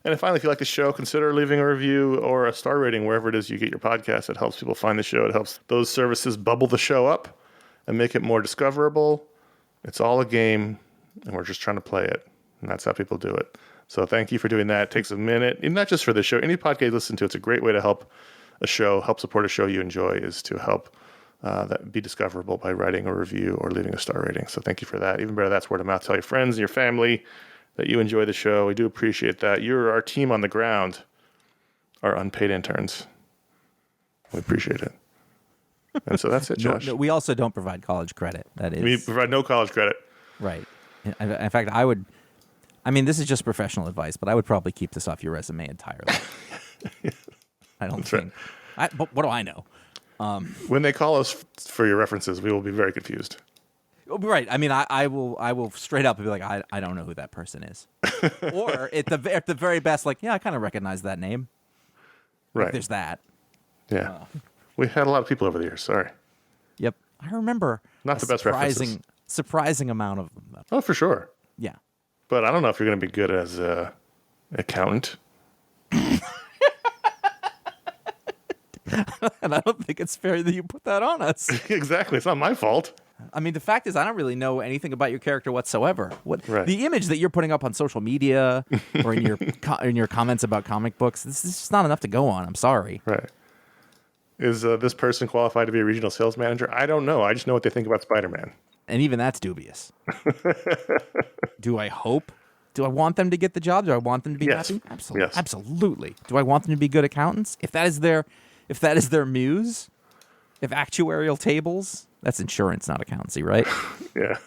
And finally, if you like the show, consider leaving a review or a star rating wherever it is you get your podcast. It helps people find the show. It helps those services bubble the show up and make it more discoverable. It's all a game, and we're just trying to play it. And that's how people do it. So thank you for doing that. It takes a minute. And not just for the show. Any podcast you listen to, it's a great way to help support a show you enjoy, is to help that be discoverable by writing a review or leaving a star rating. So thank you for that. Even better, that's word of mouth. Tell your friends and your family that you enjoy the show. We do appreciate that. You're our team on the ground, our unpaid interns. We appreciate it. And so that's it, Josh. No, we also don't provide college credit. That is, we provide no college credit. Right. In fact, I would I mean, this is just professional advice, but I would probably keep this off your resume entirely. I don't think. But what do I know? When they call us for your references, we will be very confused. Right. I mean, I will straight up be like, I don't know who that person is. Or at the very best, like, yeah, I kind of recognize that name. Right. Like, there's that. Yeah. We had a lot of people over the years. Sorry. Yep. I remember Not the best references. Surprising amount of them, though. Oh, for sure. Yeah. But I don't know if you're going to be good as an accountant. And I don't think it's fair that you put that on us. Exactly. It's not my fault. I mean, the fact is, I don't really know anything about your character whatsoever. Right. The image that you're putting up on social media or in your comments about comic books, this is just not enough to go on. I'm sorry. Right. Is this person qualified to be a regional sales manager? I don't know. I just know what they think about Spider-Man. And even that's dubious. Do I hope? Do I want them to get the job? Do I want them to be happy? Absolutely. Yes. Absolutely. Do I want them to be good accountants? If that is their muse, if actuarial tables, that's insurance, not accountancy, right? Yeah.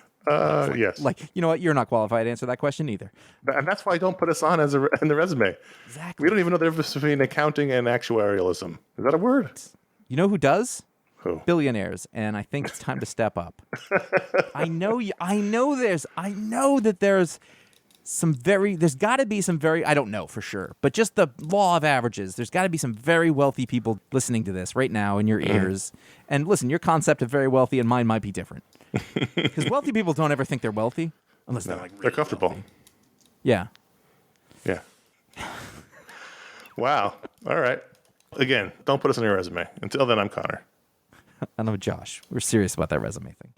Yes. Like, you know what? You're not qualified to answer that question either. And that's why I don't put us on in the resume. Exactly. We don't even know the difference between accounting and actuarialism. Is that a word? You know who does? Who? Billionaires, and I think it's time to step up. I know that there's got to be some very, I don't know for sure, but just the law of averages, there's got to be some very wealthy people listening to this right now in your ears. And listen, your concept of very wealthy and mine might be different. Because wealthy people don't ever think they're wealthy unless they're like really they're comfortable. wealthy. Yeah. Yeah. Wow. All right. Again, don't put us on your resume. Until then, I'm Connor. I know, Josh. We're serious about that resume thing.